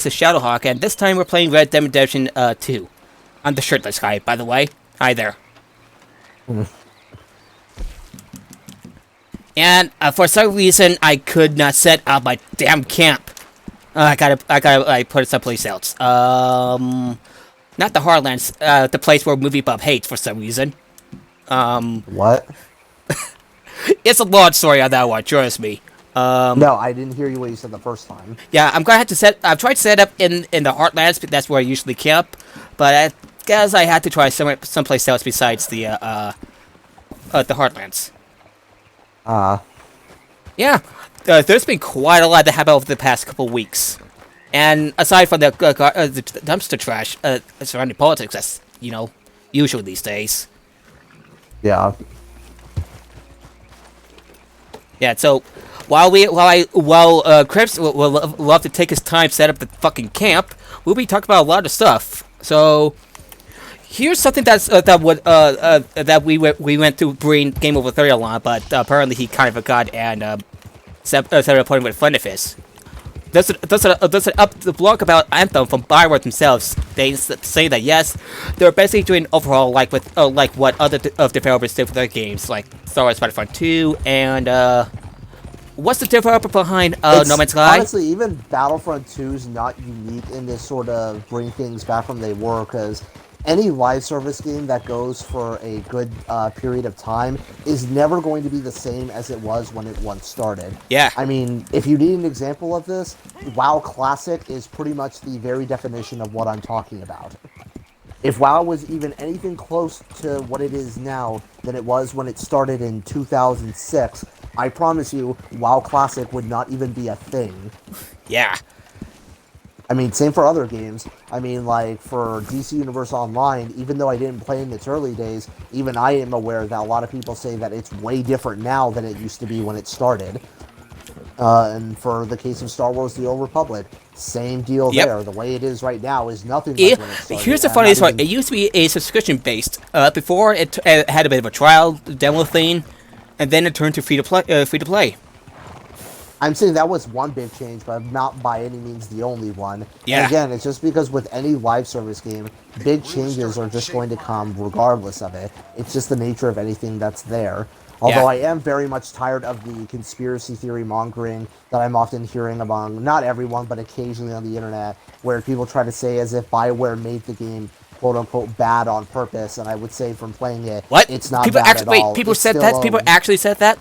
is Shadowhawk, and this time we're playing Red Dead Redemption 2. I'm the shirtless guy, by the way. Hi there. And for some reason, I could not set up my damn camp. I gotta like put it someplace else. Not the Heartlands, the place where Movie Bub hates for some reason. What? It's a long story on that one, trust me. No, I didn't hear you what you said the first time. Yeah, I'm gonna have to I've tried to set up in the Heartlands, but that's where I usually camp. But I guess I had to try someplace else besides the Heartlands. Yeah, there's been quite a lot that happened over the past couple weeks. And aside from the dumpster trash surrounding politics, that's, usual these days. Yeah. Yeah, so while Crips will love to take his time to set up the fucking camp, we'll be talking about a lot of stuff. So here's something that we went through during Game Over 30 a lot, but apparently he kind of forgot and set up a point with friend of his. There's an up the blog about Anthem from Bioware themselves. They say that yes, they're basically doing overall like what other developers did for their games, like Star Wars Battlefront 2 and what's the developer behind No Man's Sky? Honestly, even Battlefront 2 is not unique in this sort of bring things back from they were, because any live service game that goes for a good period of time is never going to be the same as it was when it once started. Yeah. I mean, if you need an example of this, WoW Classic is pretty much the very definition of what I'm talking about. If WoW was even anything close to what it is now than it was when it started in 2006, I promise you, WoW Classic would not even be a thing. Yeah. I mean, same for other games. I mean, like, for DC Universe Online, even though I didn't play in its early days, even I am aware that a lot of people say that it's way different now than it used to be when it started. And for the case of Star Wars The Old Republic, same deal there. The way it is right now is nothing like when it started. Here's the funniest part. It used to be a subscription-based. Before, it had a bit of a trial demo thing, and then it turned to free-to-play. I'm saying that was one big change, but not by any means the only one. Yeah. And again, it's just because with any live service game, big changes are just going to come regardless of it. It's just the nature of anything that's there. Although I am very much tired of the conspiracy theory mongering that I'm often hearing among, not everyone, but occasionally on the internet, where people try to say as if BioWare made the game quote-unquote bad on purpose, and I would say from playing it, it's not bad at all. People said that? People actually said that?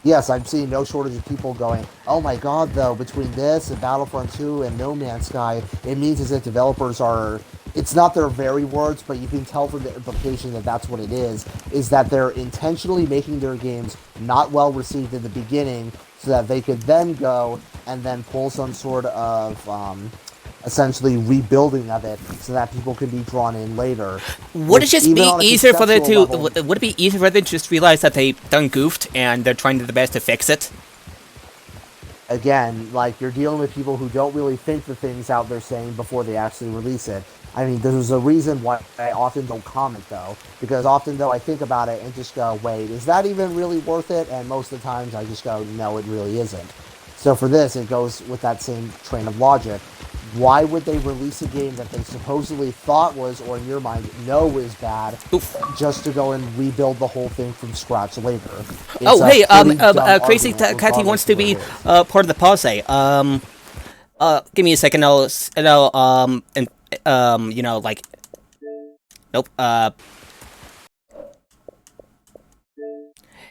Yes, I'm seeing no shortage of people going, oh my god, though, between this and Battlefront 2 and No Man's Sky, it means as if developers are... It's not their very words, but you can tell from the implication that that's what it is that they're intentionally making their games not well received in the beginning so that they could then go and then pull some sort of... essentially rebuilding of it so that people can be drawn in later. Would it just be easier for them to... Would it be easier for them to just realize that they done goofed and they're trying their best to fix it? Again, like, you're dealing with people who don't really think the things out they're saying before they actually release it. I mean, there's a reason why I often don't comment, though. Because often, though, I think about it and just go, wait, is that even really worth it? And most of the times I just go, no, it really isn't. So for this, it goes with that same train of logic. Why would they release a game that they supposedly thought was, or in your mind, know is bad, just to go and rebuild the whole thing from scratch later? Crazy Cathy wants to be part of the pause. Give me a second. Nope.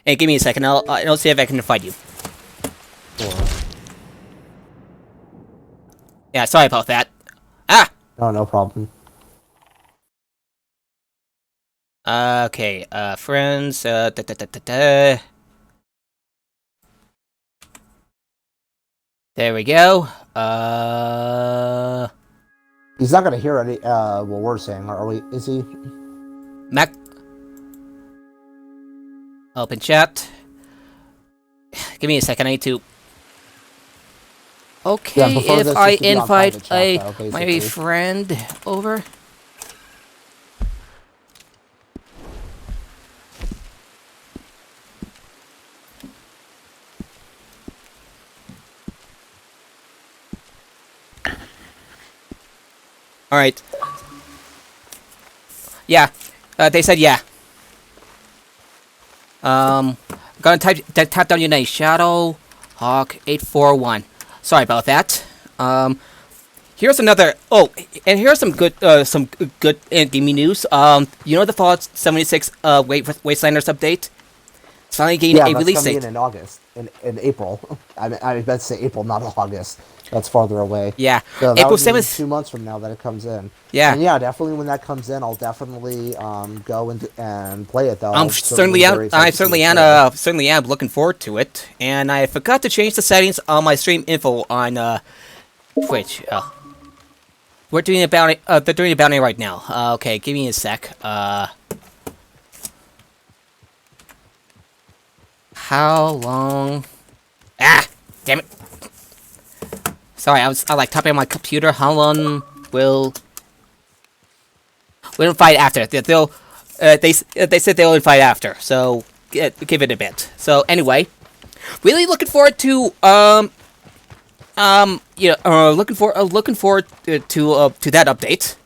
Hey, give me a second. I'll see if I can find you. Yeah, sorry about that. Ah! Oh, no problem. Okay, friends, He's There we go. He's not gonna hear any, what we're saying, are we? Is he? Mac... Open chat. Give me a second, I need to... Okay, if I invite my friend over. All right. Yeah. They said yeah. Gonna tap down your name. Shadow Hawk 841. Sorry about that. Here's another. Oh, and here's some good gaming news. You know the Fallout 76 Wastelanders update? It's finally getting a release coming date. in August, in April. I meant to say April, not August. That's farther away. Yeah, So that April would be 7th. 2 months from now that it comes in. Yeah. And yeah, definitely when that comes in, I'll definitely go and play it though. I'm certainly am. I certainly am. Certainly am looking forward to it. And I forgot to change the settings on my stream info on Twitch. We're doing a bounty. They're doing a bounty right now. Okay, give me a sec. How long? Ah, damn it! Sorry, I like typing on my computer. How long will? We'll fight after. They'll. They said they'll fight after. So give it a bit. So anyway, really looking forward to looking forward to that update.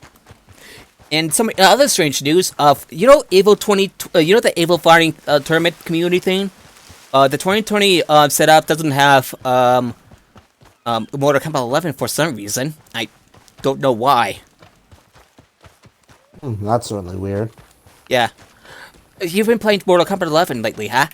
And some other strange news of Evo 20, the Evo fighting tournament community thing. The 2020 setup doesn't have Mortal Kombat 11 for some reason. I don't know why. That's certainly weird. Yeah, you've been playing Mortal Kombat 11 lately, huh?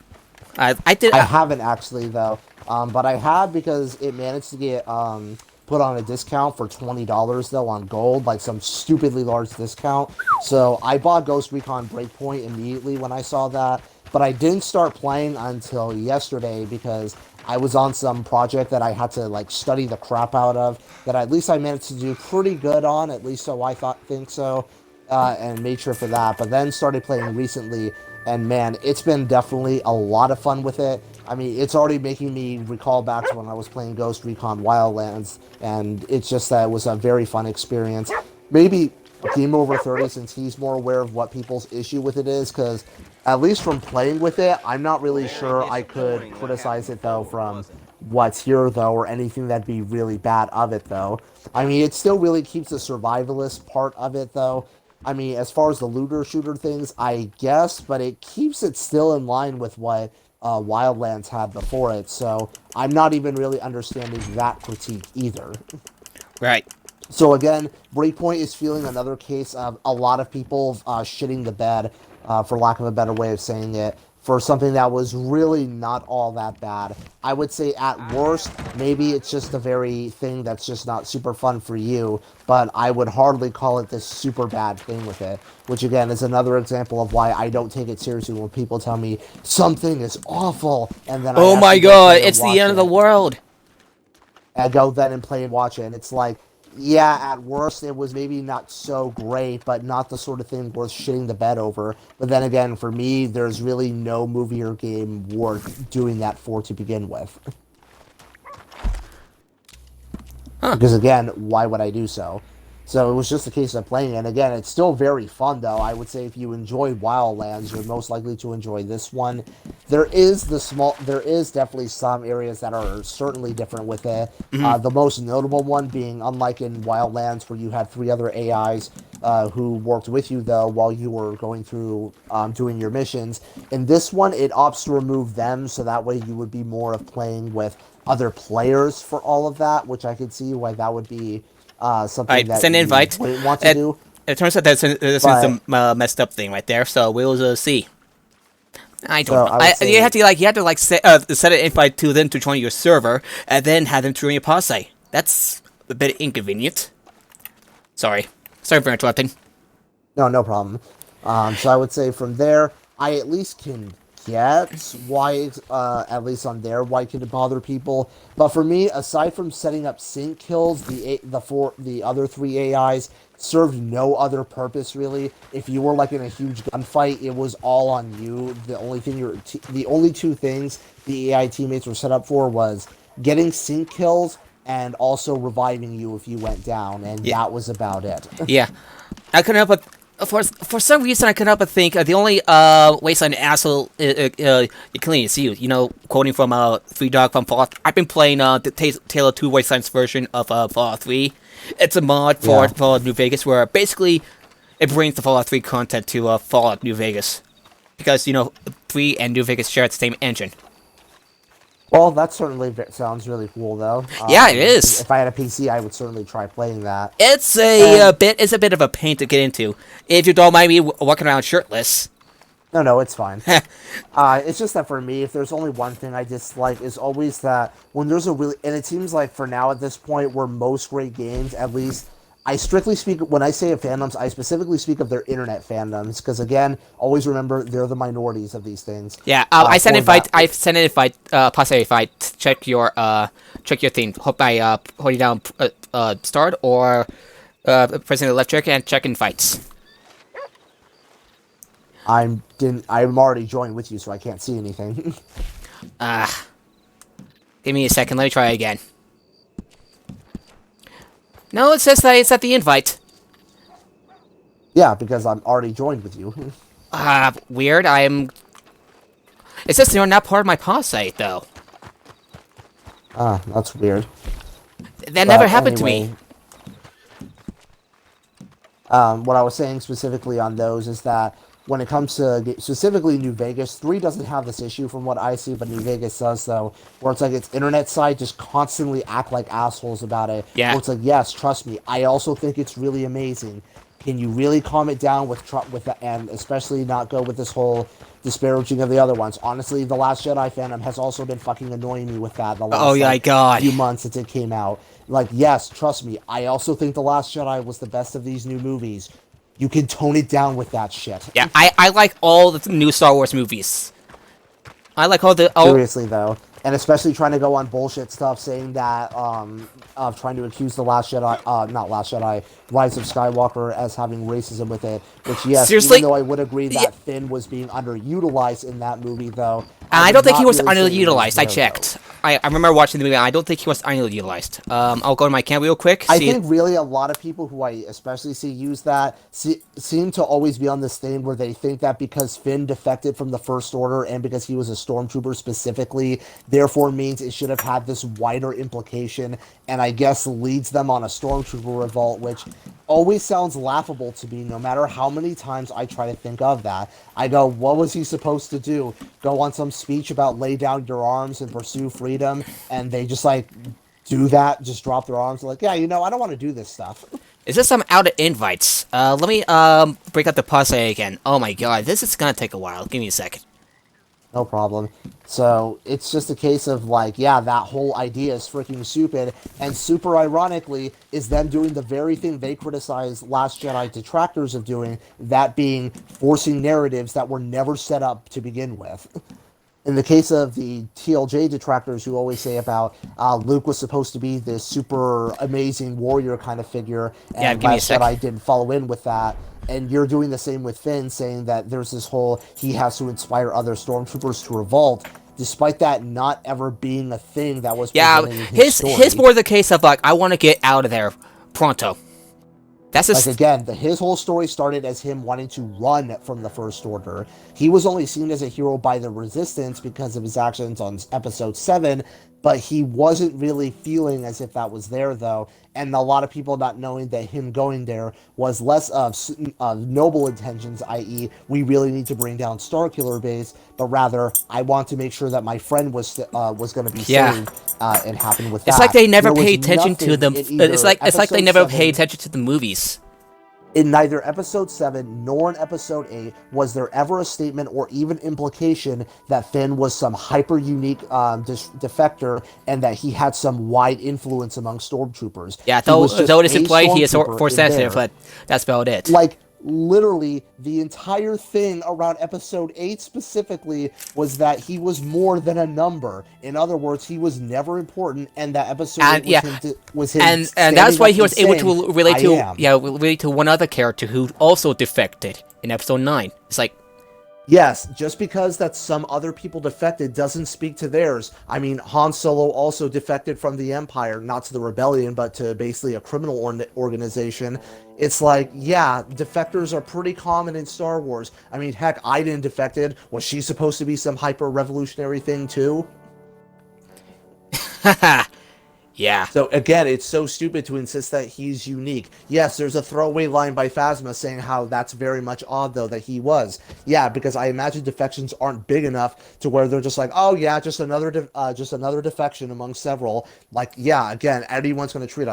I did. I haven't actually though, but I had because it managed to get put on a discount for $20 though on gold, like some stupidly large discount. So I bought Ghost Recon Breakpoint immediately when I saw that, but I didn't start playing until yesterday because I was on some project that I had to like study the crap out of. That at least I managed to do pretty good on, at least so I think so, and made sure for that. But then started playing recently. And man, it's been definitely a lot of fun with it. I mean, it's already making me recall back to when I was playing Ghost Recon Wildlands, and it's just that it was a very fun experience. Maybe Game Over 30, since he's more aware of what people's issue with it is, because at least from playing with it, I'm not really sure I could criticize it, though, from what's here, though, or anything that'd be really bad of it, though. I mean, it still really keeps the survivalist part of it, though. I mean, as far as the looter-shooter things, I guess, but it keeps it still in line with what Wildlands had before it, so I'm not even really understanding that critique either. Right. So again, Breakpoint is feeling another case of a lot of people shitting the bed, for lack of a better way of saying it, for something that was really not all that bad. I would say at worst, maybe it's just a very thing that's just not super fun for you, but I would hardly call it this super bad thing with it, which again is another example of why I don't take it seriously when people tell me something is awful, and then oh my god, it's the end of the world. I go then and play and watch it, and it's like, yeah, at worst, it was maybe not so great, but not the sort of thing worth shitting the bed over. But then again, for me, there's really no movie or game worth doing that for to begin with. Huh. Because again, why would I do so? So it was just a case of playing it. And again, it's still very fun, though. I would say if you enjoy Wildlands, you're most likely to enjoy this one. There is definitely some areas that are certainly different with it. Mm-hmm. The most notable one being, unlike in Wildlands, where you had 3 other AIs who worked with you, though, while you were going through doing your missions. In this one, it opts to remove them, so that way you would be more of playing with other players for all of that, which I could see why that would be something that send an invite. Wouldn't want to do. It turns out there's some messed up thing right there, so we'll see. I don't know. You have to set an invite to them to join your server, and then have them join your posse. That's a bit inconvenient. Sorry for interrupting. No problem. So I would say from there, I at least can get why, at least on there, why could it bother people. But for me, aside from setting up sync kills, the other 3 AIs served no other purpose really. If you were like in a huge gunfight, it was all on you. The only 2 things the AI teammates were set up for was getting sync kills and also reviving you if you went down, and that was about it. Yeah, I couldn't help but For some reason, I couldn't help but think the only wasteland asshole you clean is you. You know, quoting from Three Dog from Fallout. I've been playing the Tale of Two Wastelands version of Fallout 3. It's a mod for Fallout New Vegas where basically it brings the Fallout 3 content to Fallout New Vegas. Because, you know, 3 and New Vegas share the same engine. Well, that certainly sounds really cool, though. Yeah, it is. If I had a PC, I would certainly try playing that. It's a bit of a pain to get into. If you don't mind me walking around shirtless. No, it's fine. It's just that for me, if there's only one thing I dislike, is always that when there's a really... And it seems like for now at this point, where most great games, at least... I strictly speak, when I say of fandoms, I specifically speak of their internet fandoms, because again, always remember, they're the minorities of these things. Yeah, I sent an invite, possibly if I check your thing, by holding down start, or pressing the left trick and check invites. I'm already joined with you, so I can't see anything. Give me a second, let me try again. No, it says that it's at the invite. Yeah, because I'm already joined with you. Weird, it says you're not part of my pause site, though. That's weird. That never happened to me. What I was saying specifically on those is that when it comes to specifically New Vegas, 3 doesn't have this issue from what I see, but New Vegas does, though, where it's like its internet side just constantly act like assholes about it. Yeah. Where it's like, yes, trust me, I also think it's really amazing. Can you really calm it down with that, and especially not go with this whole disparaging of the other ones? Honestly, The Last Jedi fandom has also been fucking annoying me with that the last few months since it came out. Like, yes, trust me, I also think The Last Jedi was the best of these new movies. You can tone it down with that shit. Yeah, I like all the new Star Wars movies. I like all the... Seriously, though. And especially trying to go on bullshit stuff, saying that, of trying to accuse The Last Jedi, not Last Jedi, Rise of Skywalker as having racism with it. Which, yes, seriously? Even though I would agree that Finn was being underutilized in that movie, though... I don't think he was underutilized, I checked. I remember watching the movie, and I don't think he was underutilized. I'll go to my camp real quick. I think really a lot of people who I especially see use that seem to always be on this thing where they think that because Finn defected from the First Order and because he was a stormtrooper specifically, therefore means it should have had this wider implication, and I guess leads them on a stormtrooper revolt, which always sounds laughable to me no matter how many times I try to think of that. I go, what was he supposed to do? Go on some speech about lay down your arms and pursue freedom, and they just like do that, just drop their arms, like, yeah, you know, I don't want to do this stuff. Is this some out of invites? Let me break up the pause again. Oh my god, this is gonna take a while. Give me a second. No problem. So, it's just a case of, like, yeah, that whole idea is freaking stupid, and super ironically, is them doing the very thing they criticize Last Jedi detractors of doing, that being forcing narratives that were never set up to begin with. In the case of the TLJ detractors who always say about Luke was supposed to be this super amazing warrior kind of figure, and Last Jedi didn't follow in with that, and you're doing the same with Finn, saying that there's this whole, he has to inspire other stormtroopers to revolt, despite that not ever being a thing that was presented in his story. His more the case of, like, I want to get out of there pronto. That's like, again, his whole story started as him wanting to run from the First Order. He was only seen as a hero by the Resistance because of his actions on Episode 7, but he wasn't really feeling as if that was there, though. And a lot of people not knowing that him going there was less of noble intentions, i.e., we really need to bring down Starkiller Base, but rather, I want to make sure that my friend was going to be saved, and happened with that. It's like they never pay attention to them. It's like they never pay attention to the movies. In neither Episode 7 nor in Episode 8 was there ever a statement or even implication that Finn was some hyper-unique defector and that he had some wide influence among stormtroopers. Yeah, though it is implied he is force sensitive, but that's about it. Like, literally, the entire thing around Episode 8 specifically was that he was more than a number. In other words, he was never important, and that Episode 8 was him and that's why he was able to relate to one other character who also defected in Episode 9. It's like, Yes, just because that some other people defected doesn't speak to theirs. I mean, Han Solo also defected from the Empire, not to the Rebellion, but to basically a criminal organization. It's like, yeah, defectors are pretty common in Star Wars. I mean, heck, Iden defected. Was she supposed to be some hyper-revolutionary thing, too? Haha. Yeah. So again, it's so stupid to insist that he's unique. Yes, there's a throwaway line by Phasma saying how that's very much odd, though, that he was. Yeah, because I imagine defections aren't big enough to where they're just like, oh yeah, just another defection among several. Like, yeah, again, anyone's going to treat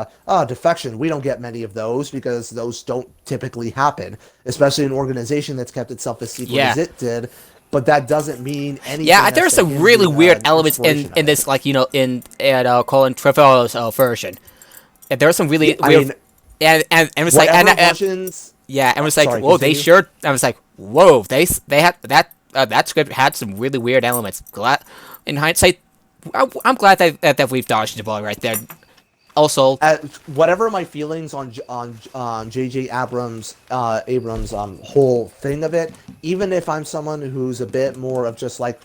defection. We don't get many of those because those don't typically happen, especially an organization that's kept itself as secret as it did. But that doesn't mean anything. Yeah, there's some really weird elements in this, like, in Colin Trevorrow's version. And there are some really weird. And it was like, versions. Yeah, and it was like, sorry, whoa, they sure. I was like, whoa, they had that script had some really weird elements. In hindsight, I'm glad that we've dodged the ball right there. Also, whatever my feelings on J.J. Abrams' whole thing of it, even if I'm someone who's a bit more of just like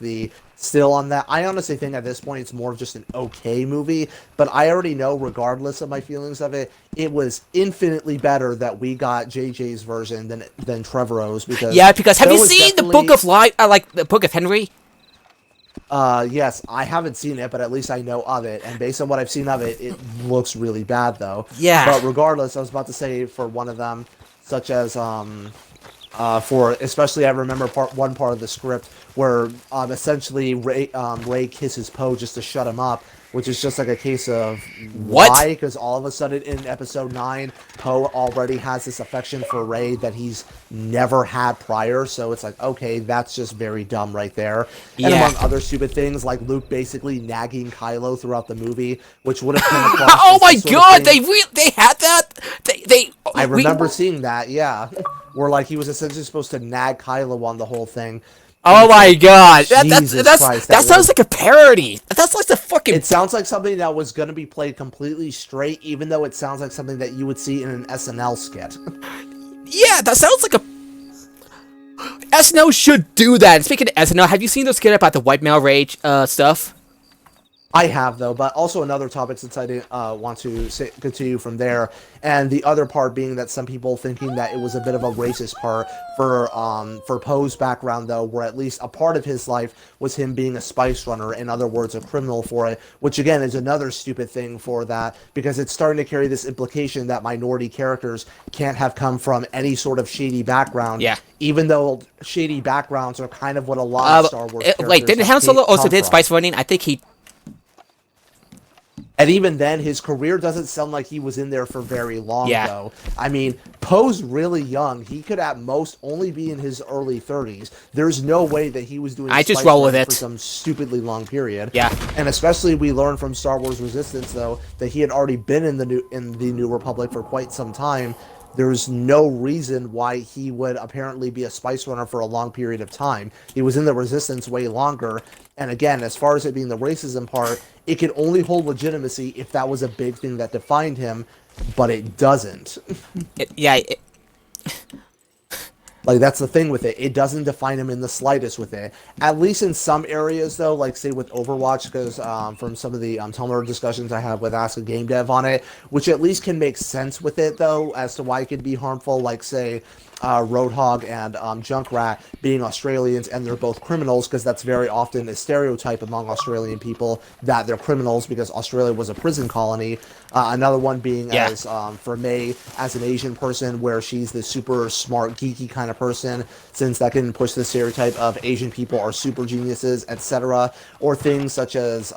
still on that, I honestly think at this point it's more of just an okay movie. But I already know, regardless of my feelings of it, it was infinitely better that we got J.J.'s version than Trevorrow's. Because have you seen the Book of Life, like the Book of Henry? Yes, I haven't seen it, but at least I know of it, and based on what I've seen of it, it looks really bad, though. Yeah. But regardless, I was about to say for one of them, such as, especially I remember one part of the script where, essentially Rey kisses Poe just to shut him up, which is just like a case of why, because all of a sudden in episode 9, Poe already has this affection for Rey that he's never had prior, so it's like, okay, that's just very dumb right there. Yeah. And among other stupid things, like Luke basically nagging Kylo throughout the movie, which would have come across oh my god, they had that? I remember seeing that, yeah. Where, like, he was essentially supposed to nag Kylo on the whole thing. Oh my god, that sounds like a parody. That's like the fucking. It sounds like something that was going to be played completely straight, even though it sounds like something that you would see in an SNL skit. Yeah, that sounds like a. SNL should do that. And speaking of SNL, have you seen those skit about the white male rage stuff? I have, though, but also another topic, since I didn't want to continue from there, and the other part being that some people thinking that it was a bit of a racist part for Poe's background, though, where at least a part of his life was him being a spice runner, in other words, a criminal for it, which again is another stupid thing for that, because it's starting to carry this implication that minority characters can't have come from any sort of shady background, even though shady backgrounds are kind of what a lot of Star Wars characters wait, didn't Han Solo also did spice running? I think he... And even then, his career doesn't sound like he was in there for very long, though. I mean, Poe's really young. He could at most only be in his early 30s. There's no way that he was doing just roll with it for some stupidly long period. Yeah. And especially we learned from Star Wars Resistance, though, that he had already been in the New Republic for quite some time. There's no reason why he would apparently be a spice runner for a long period of time. He was in the Resistance way longer. And again, as far as it being the racism part, it could only hold legitimacy if that was a big thing that defined him, but it doesn't. Like, that's the thing with it. It doesn't define him in the slightest with it. At least in some areas, though, like, say, with Overwatch, because from some of the Tumblr discussions I have with Ask a Game Dev on it, which at least can make sense with it, though, as to why it could be harmful, like, say, Roadhog and Junkrat being Australians, and they're both criminals, because that's very often a stereotype among Australian people, that they're criminals because Australia was a prison colony. Another one being as, for May, as an Asian person, where she's the super smart, geeky kind of person, since that can push the stereotype of Asian people are super geniuses, etc. Or things such as...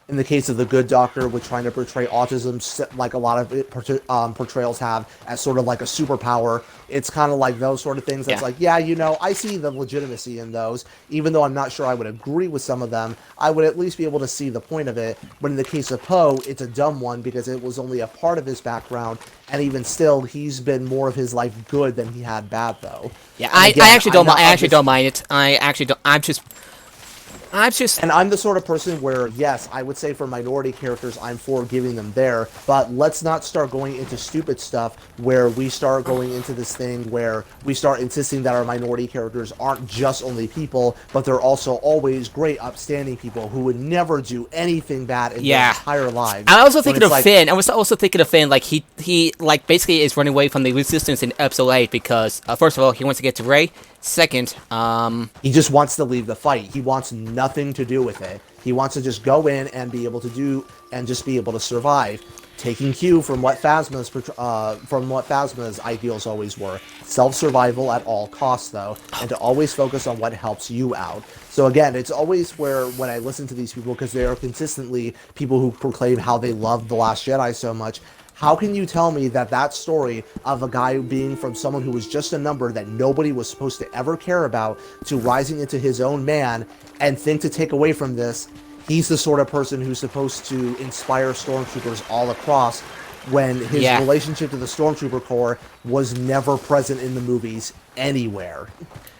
in the case of The Good Doctor, with trying to portray autism, like a lot of portrayals have, as sort of like a superpower, it's kind of like those sort of things. That's like, I see the legitimacy in those, even though I'm not sure I would agree with some of them. I would at least be able to see the point of it. But in the case of Poe, it's a dumb one because it was only a part of his background, and even still, he's been more of his life good than he had bad, though. Yeah, I actually don't mind it. I actually don't. I'm just. I'm just And I'm the sort of person where, yes, I would say for minority characters, I'm for giving them there, but let's not start going into stupid stuff where we start going into this thing where we start insisting that our minority characters aren't just only people, but they're also always great, upstanding people who would never do anything bad in their entire lives. I'm also thinking of Finn. I was also thinking of Finn, like, he like, basically is running away from the Resistance in Episode 8 because, first of all, he wants to get to Rey. Second, he just wants to leave the fight. He wants nothing to do with it. He wants to just go in and be able to do and just be able to survive, taking cue from what Phasma's ideals always were: self-survival at all costs, though, and to always focus on what helps you out. So again, it's always where when I listen to these people, because they are consistently people who proclaim how they love The Last Jedi so much. How can you tell me that that story of a guy being from someone who was just a number that nobody was supposed to ever care about to rising into his own man and think to take away from this, he's the sort of person who's supposed to inspire stormtroopers all across when his relationship to the Stormtrooper Corps was never present in the movies anywhere.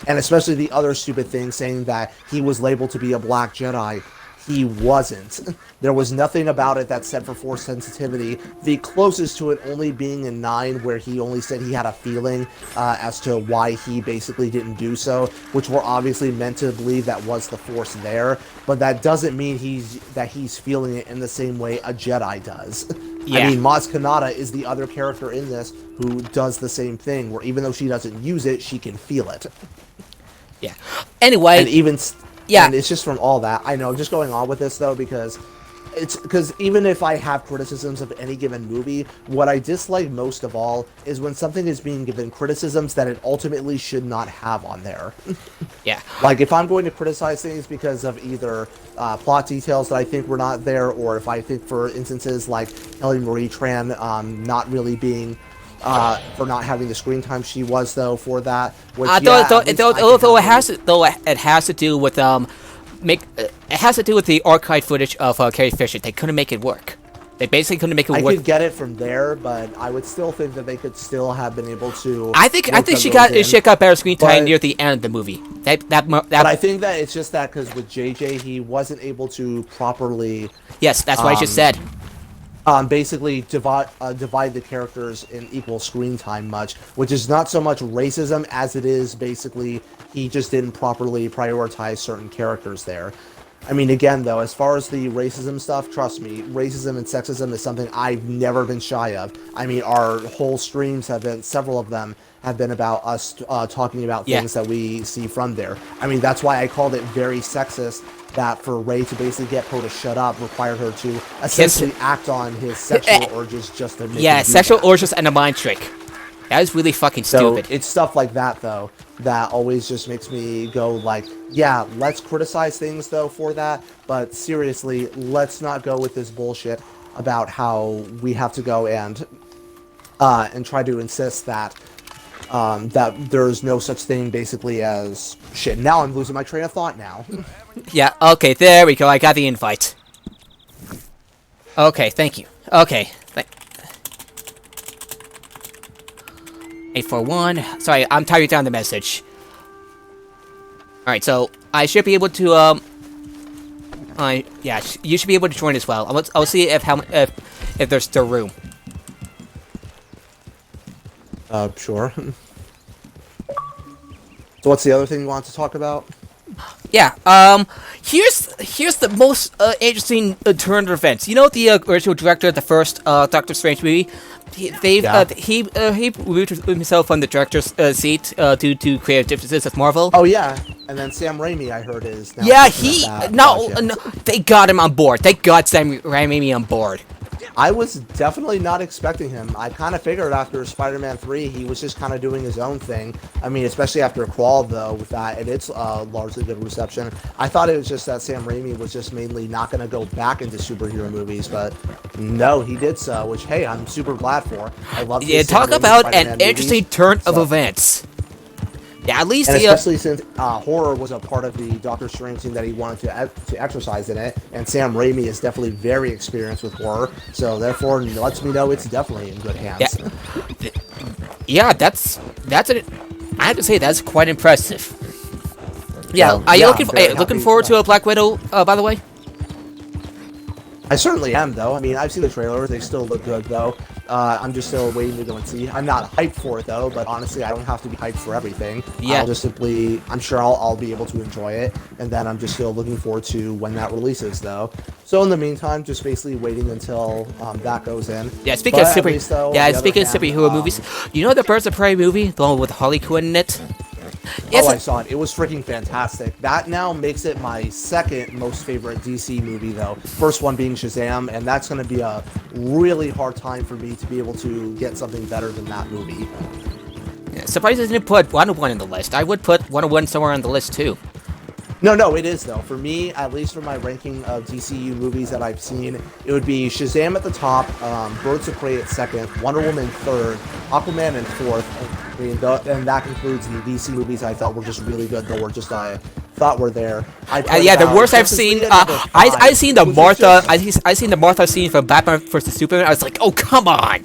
And especially the other stupid thing saying that he was labeled to be a Black Jedi. He wasn't. There was nothing about it that said for Force sensitivity. The closest to it only being in 9, where he only said he had a feeling as to why he basically didn't do so, which we're obviously meant to believe that was the Force there, but that doesn't mean he's feeling it in the same way a Jedi does. I mean, Maz Kanata is the other character in this who does the same thing, where even though she doesn't use it, she can feel it. Yeah. Anyway. And even... Yeah, and it's just from all that. I know, I'm just going on with this, though, because even if I have criticisms of any given movie, what I dislike most of all is when something is being given criticisms that it ultimately should not have on there. Yeah. Like, if I'm going to criticize things because of either plot details that I think were not there, or if I think, for instances like Kelly Marie Tran not really being... for not having the screen time she was, though, for that. Which, it has to do with it has to do with the archive footage of Carrie Fisher. They couldn't make it work. They basically couldn't make it work. I could get it from there, but I would still think that they could still have been able to. I think she got better screen time near the end of the movie. But I think that it's just that because with JJ, he wasn't able to properly. Yes, that's what I just said. Basically divide the characters in equal screen time much, which is not so much racism as it is basically he just didn't properly prioritize certain characters there. I mean, again, though, as far as the racism stuff, trust me, racism and sexism is something I've never been shy of. I mean, our whole streams have been, several of them have been about us talking about things that we see from there. I mean, that's why I called it very sexist that for Rey to basically get Poe to shut up required her to essentially act on his sexual urges just to make him do sexual that. urges and a mind trick. That is really fucking stupid. So it's stuff like that, though, that always just makes me go like, yeah, let's criticize things, though, for that, but seriously, let's not go with this bullshit about how we have to go and try to insist that that there's no such thing, basically, as... Shit, now I'm losing my train of thought now. Yeah, okay, there we go. I got the invite. Okay, thank you. Okay. 841. Sorry, I'm typing down the message. Alright, so I should be able to, yeah, you should be able to join as well. I'll see if there's still room. Sure. So what's the other thing you want to talk about? Yeah, here's the most interesting turn of events. You know the original director of the first Doctor Strange movie? He removed himself from the director's seat due to creative differences with Marvel. Oh yeah, and then Sam Raimi, I heard, is now no, they got him on board. They got Sam Raimi on board. I was definitely not expecting him. I kind of figured after Spider-Man 3, he was just kind of doing his own thing. I mean, especially after Qual, though, with that, and its largely good reception. I thought it was just that Sam Raimi was just mainly not going to go back into superhero movies, but no, he did so, which, hey, I'm super glad for. I love talk about an interesting turn of events. Yeah, at least especially since horror was a part of the Doctor Strange thing that he wanted to exercise in it, and Sam Raimi is definitely very experienced with horror, so therefore lets me know it's definitely in good hands. Yeah, that's I have to say that's quite impressive. Yeah, So, are you I'm very looking happy forward for to a Black Widow? By the way. I certainly am, though. I mean, I've seen the trailers; they still look good, though. I'm just still waiting to go and see. I'm not hyped for it, though. But honestly, I don't have to be hyped for everything. Yeah. I'll just simply, I'm sure I'll be able to enjoy it, and then I'm just still looking forward to when that releases, though. So in the meantime, just basically waiting until that goes in. Yeah, speaking of superhero superhero movies, you know the Birds of Prey movie, the one with Harley Quinn in it? Oh, I saw it. It was freaking fantastic. That now makes it my second most favorite DC movie, though. First one being Shazam, and that's going to be a really hard time for me to be able to get something better than that movie. Yeah, surprised I didn't put Wonder Woman in the list. I would put Wonder Woman somewhere on the list, too. No, it is, though. For me, at least for my ranking of DCU movies that I've seen, it would be Shazam at the top, Birds of Prey at second, Wonder Woman third, Aquaman in fourth, and that concludes the DC movies I thought were just really good, though, I thought were there. Yeah, the worst I've seen, I seen the Martha, I seen the Martha scene from Batman vs. Superman, I was like, oh, come on!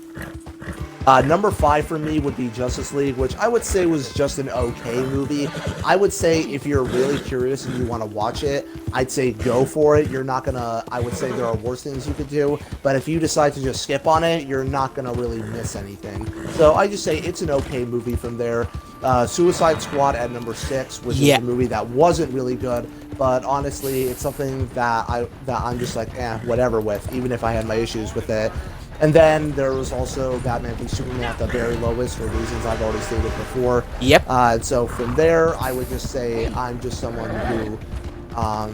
Number 5 for me would be Justice League, which I would say was just an okay movie. I would say if you're really curious and you want to watch it, I'd say go for it. You're not gonna, I would say there are worse things you could do, but if you decide to just skip on it, you're not gonna really miss anything. So I just say it's an okay movie from there. Suicide Squad at number 6, which is a movie that wasn't really good, but honestly, it's something that I'm just like, whatever with, even if I had my issues with it. And then there was also Batman v Superman at the very lowest for reasons I've already stated before. Yep. So from there, I would just say I'm just someone who, I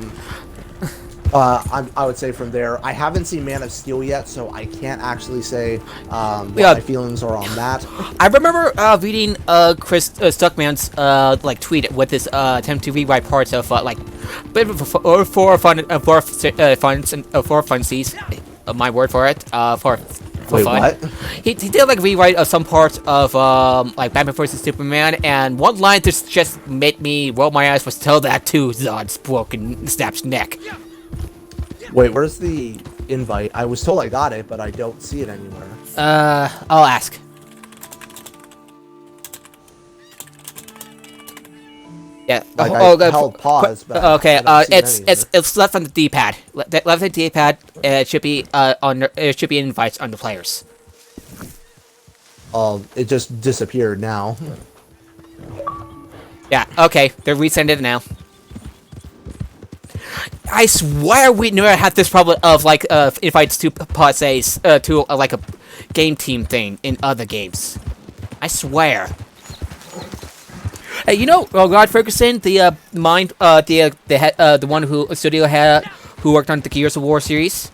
would say from there, I haven't seen Man of Steel yet, so I can't actually say what my feelings are on that. I remember reading Chris Stuckman's tweet with his attempt to rewrite parts of bit of four funsies. My word for it. For Wait, fun. what? He did rewrite some parts of Batman vs Superman, and one line just made me roll my eyes was tell that to Zod's broken Snap's neck. Wait, where's the invite? I was told I got it, but I don't see it anywhere. I'll ask. Yeah. I held pause, but okay. It's left on the D-pad. Left on the D-pad. It should be It should be invites under players. It just disappeared now. Yeah. Okay. They're resending it now. I swear we never had this problem of invites to pauses to a game team thing in other games. I swear. Hey, you know Rod Ferguson, the one who studio head who worked on the Gears of War series?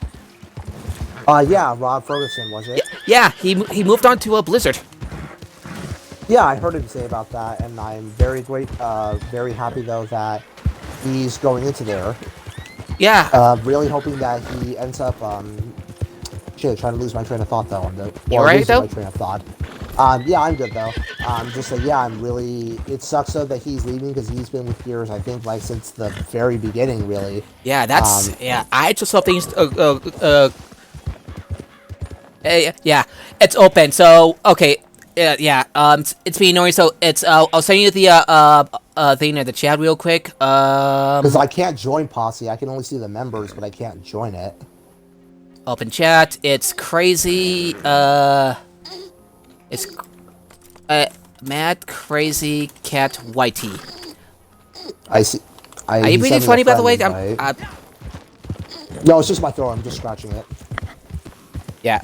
Yeah, Rod Ferguson, was it? Yeah, he moved on to Blizzard. Yeah, I heard him say about that, and I'm very very happy though that he's going into there. Yeah. Really hoping that he ends up. Trying to lose my train of thought though. You alright though? My train of thought. Yeah, I'm good though. Just like, yeah, I'm really. It sucks though that he's leaving because he's been with Gears, I think, since the very beginning, really. Yeah, that's yeah. I just hope things. Yeah, it's open. So okay. Yeah. It's being annoying. So it's. I'll send you the thing in the chat real quick. Because I can't join Posse. I can only see the members, but I can't join it. Open chat. It's crazy. It's Mad Crazy Cat Whitey. I see. Are you being funny, by the way? No, it's just my throat. I'm just scratching it. Yeah.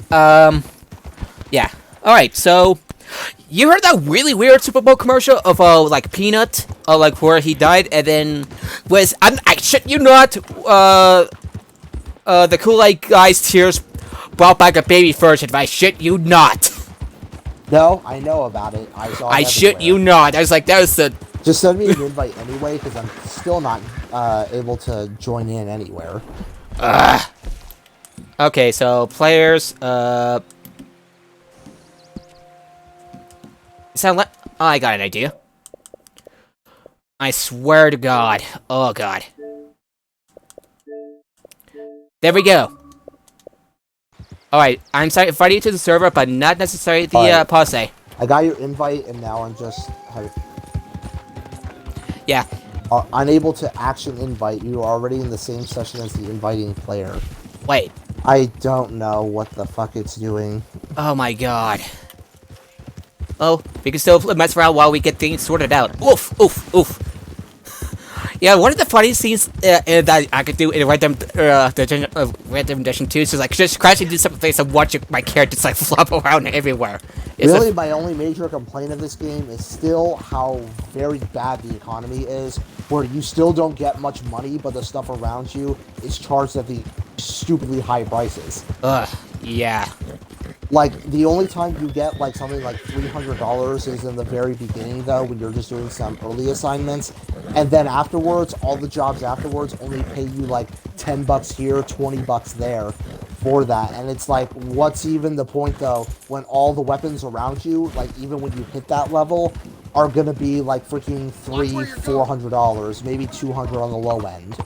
Yeah. All right. So, you heard that really weird Super Bowl commercial of Peanut, where he died, and then I shit you not, the Kool-Aid guy's tears brought back a baby version. I shit you not. No, I know about it. I saw it I shit you not. I was like, that was the... Just send me an invite anyway, because I'm still not able to join in anywhere. Okay, so players, sound like... Oh, I got an idea. I swear to God. Oh, God. There we go. Alright, I'm inviting you to the server, but not necessarily the posse. I got your invite, and now I'm just... Yeah. are unable to action invite. You are already in the same session as the inviting player. Wait. I don't know what the fuck it's doing. Oh my god. Oh, we can still mess around while we get things sorted out. Oof, oof, oof. Yeah, one of the funniest scenes that I could do in Red Dead Redemption 2 is just, like, just crash into something and watching my characters like flop around everywhere. Really, my only major complaint of this game is still how very bad the economy is, where you still don't get much money, but the stuff around you is charged at the stupidly high prices. Ugh, yeah. Like, the only time you get, like, something like $300 is in the very beginning, though, when you're just doing some early assignments. And then afterwards, all the jobs afterwards only pay you, like, $10 here, $20 there for that. And it's like, what's even the point, though, when all the weapons around you, like, even when you hit that level, are gonna be, like, freaking $400, maybe $200 on the low end.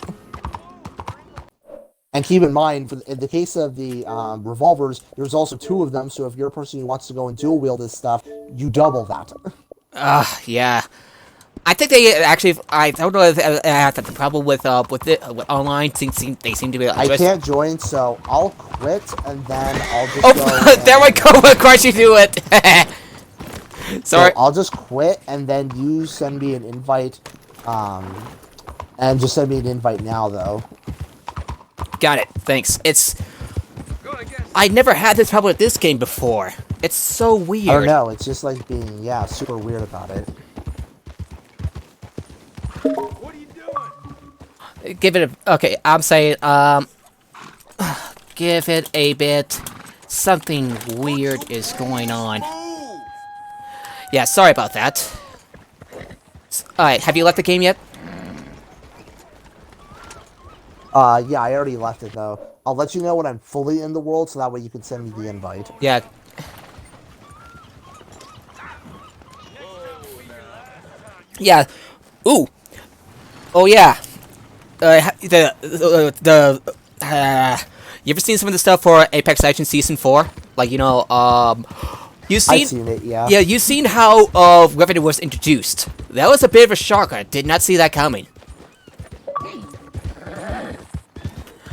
And keep in mind, in the case of the revolvers, there's also 2 of them, so if you're a person who wants to go and dual wield this stuff, you double that. Yeah. I think they actually, I don't know if I have the problem with online, they seem to be I can't join, so I'll quit, and then I'll just go there we go, of course you do it! Sorry. So I'll just quit, and then you send me an invite, and just send me an invite now, though. Got it. Thanks. I never had this problem with this game before. It's so weird. I don't know. It's just like being, super weird about it. What are you doing? Give it a... Okay, I'm saying, give it a bit. Something weird is going on. Yeah, sorry about that. Alright, have you left the game yet? Yeah, I already left it, though. I'll let you know when I'm fully in the world, so that way you can send me the invite. Yeah. Yeah. Ooh. Oh, yeah. You ever seen some of the stuff for Apex Legends Season 4? Like, you've seen... I've seen it, yeah. Yeah, you've seen how, revenue was introduced. That was a bit of a shock. I did not see that coming.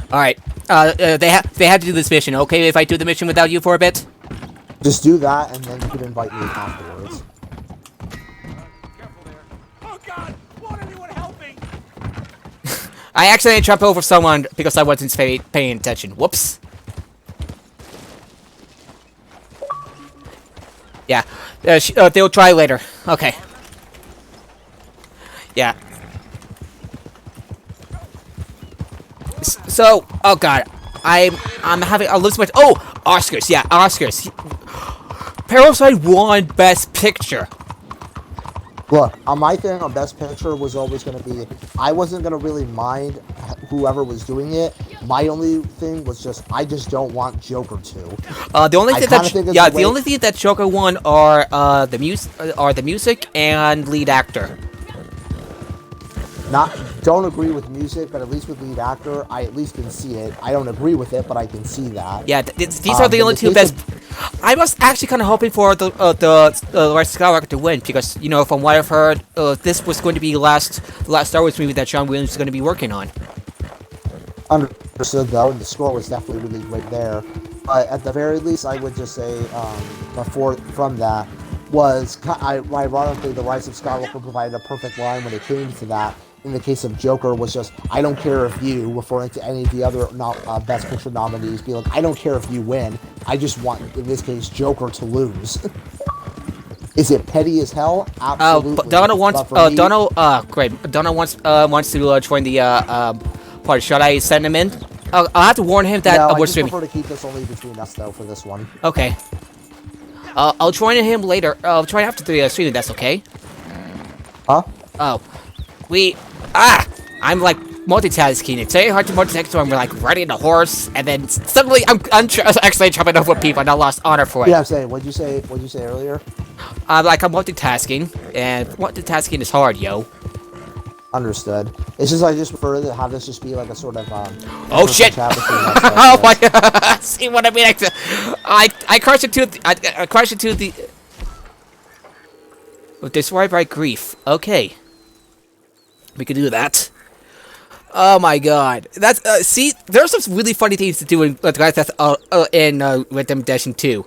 Alright, they had to do this mission. Okay, if I do the mission without you for a bit? Just do that, and then you can invite me afterwards. Careful there. Oh God! Won't anyone help me? I accidentally jumped over someone because I wasn't paying attention. Whoops. Yeah, they'll try later. Okay. Yeah. So, oh god, I'm having a lose my... Oh, Oscars, yeah, Oscars. Parasite won Best Picture. Look, my thing on Best Picture was always going to be, I wasn't going to really mind whoever was doing it. My only thing was just, I just don't want Joker to. The only thing the only thing that Joker won are the music and lead actor. Don't agree with music, but at least with lead actor, I at least can see it. I don't agree with it, but I can see that. Yeah, these are the only 2 best. I was actually kind of hoping for the Rise of Skywalker to win because from what I've heard, this was going to be the last Star Wars movie that John Williams is going to be working on. Understood though, and the score was definitely really great there. But at the very least, I would just say from that was ironically the Rise of Skywalker provided a perfect line when it came to that. In the case of Joker, was just, I don't care if you, referring to any of the other Best Picture nominees, be like, I don't care if you win. I just want, in this case, Joker to lose. Is it petty as hell? Absolutely. But Donald wants. Great. Donald wants to join the party. Should I send him in? I'll have to warn him that no, we're I streaming. prefer to keep this only between us, though, for this one. Okay. I'll join him later. I'll try after the stream. That's okay. Huh? Oh, I'm like multitasking. It's very hard to multitask when we're like riding a horse, and then suddenly I'm actually jumping over people, and I lost honor for it. Yeah, I'm saying. What'd you say earlier? I'm multitasking, and multitasking is hard, yo. Understood. It's just I just prefer to have this just be like a sort of oh shit! Oh my god! See what I mean? I crushed it to I crushed it to the. Destroyed by grief. Okay. We could do that. Oh my god. That's see, there's some really funny things to do in Red Dead Redemption 2.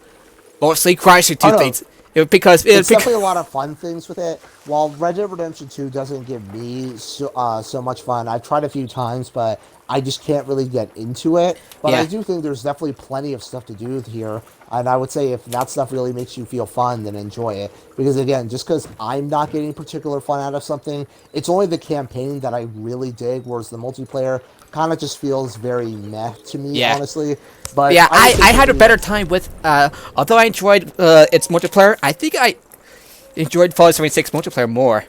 Mostly Chrysler 2 things. Because it's definitely a lot of fun things with it. While Red Dead Redemption 2 doesn't give me so much fun, I've tried a few times, but I just can't really get into it. But I do think there's definitely plenty of stuff to do here. And I would say if that stuff really makes you feel fun, then enjoy it. Because again, just because I'm not getting particular fun out of something, it's only the campaign that I really dig, whereas the multiplayer kind of just feels very meh to me, honestly. But yeah, I had a better time with, although I enjoyed its multiplayer, I think I enjoyed Fallout 76 multiplayer more.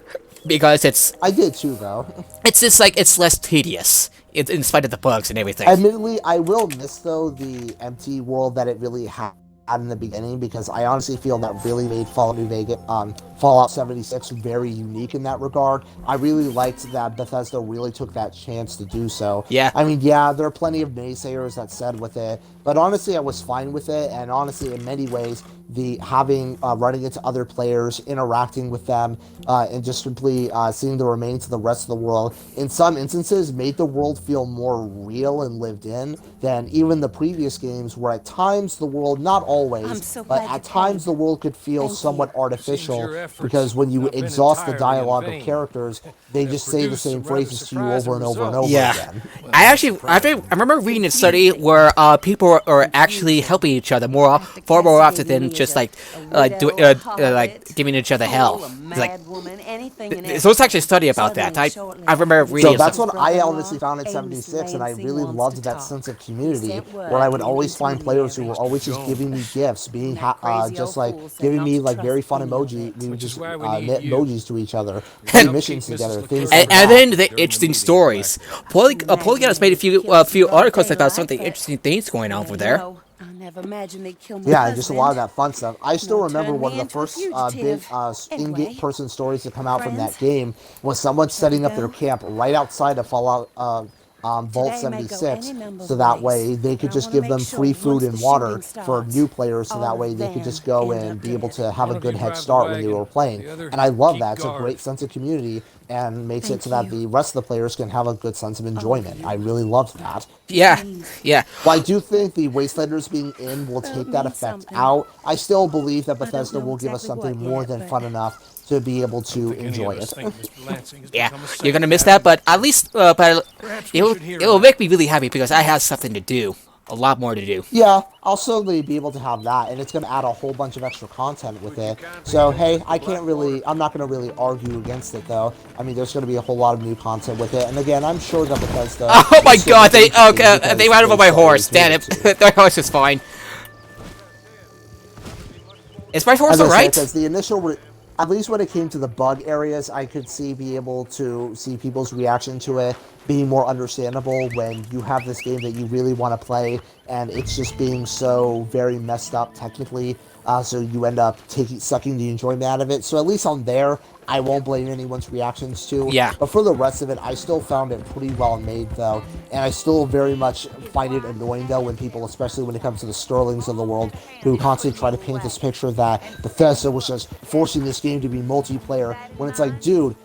Because it's... I did too, though. It's just like, it's less tedious. In spite of the bugs and everything. Admittedly, I will miss, though, the empty world that it really had in the beginning, because I honestly feel that really made Fallout 76 very unique in that regard. I really liked that Bethesda really took that chance to do so. Yeah. I mean, yeah, there are plenty of naysayers that said with it, but honestly, I was fine with it, and honestly, in many ways, running into other players, interacting with them, and just simply seeing the remains of the rest of the world, in some instances, made the world feel more real and lived in than even the previous games, where at times the world, not always, but at times the world could feel somewhat artificial, because when you exhaust the dialogue of characters, they just say the same phrases to you over and over and over again. I remember reading a study where people are actually helping each other far more often than just like giving each other hell. So it's actually a study about that. I remember reading. So that's what I honestly found in 76, and I really loved that sense of community, where I would always find players who were always just giving me gifts, being just like giving me like very fun emoji. We would just knit emojis to each other, play missions together, things like that. And then the interesting stories. Polygon has made a few articles about some of the interesting things going on over there. Yeah, just a lot of that fun stuff. I still remember one of the first big in-game person stories to come out from that game was someone setting up their camp right outside of Fallout Vault 76, so that way they could just give them free food and water for new players, so that way they could just go and be able to have a good head start when they were playing. And I love that. It's a great sense of community and makes it so that the rest of the players can have a good sense of enjoyment. I really loved that. Yeah. Well, I do think the Wastelanders being in will take that effect out. I still believe that Bethesda will give us something more than fun enough to be able to enjoy it. Yeah, you're gonna miss that, but at least it'll make me really happy because I have something to do, a lot more to do. Yeah, I'll certainly be able to have that, and it's gonna add a whole bunch of extra content with it. So hey, I'm not gonna really argue against it though. I mean, there's gonna be a whole lot of new content with it, and again, I'm sure that Bethesda. Oh my God! They ran over my horse. Damn it! Their horse is fine. Is my horse alright? Because the initial. At least when it came to the bug areas, I could be able to see people's reaction to it being more understandable when you have this game that you really want to play and it's just being so very messed up technically, so you end up sucking the enjoyment out of it. So at least on there, I won't blame anyone's reactions to. Yeah. But for the rest of it, I still found it pretty well made, though. And I still very much find it annoying, though, when people, especially when it comes to the Sterlings of the world, who constantly try to paint this picture that Bethesda was just forcing this game to be multiplayer, when it's like, dude,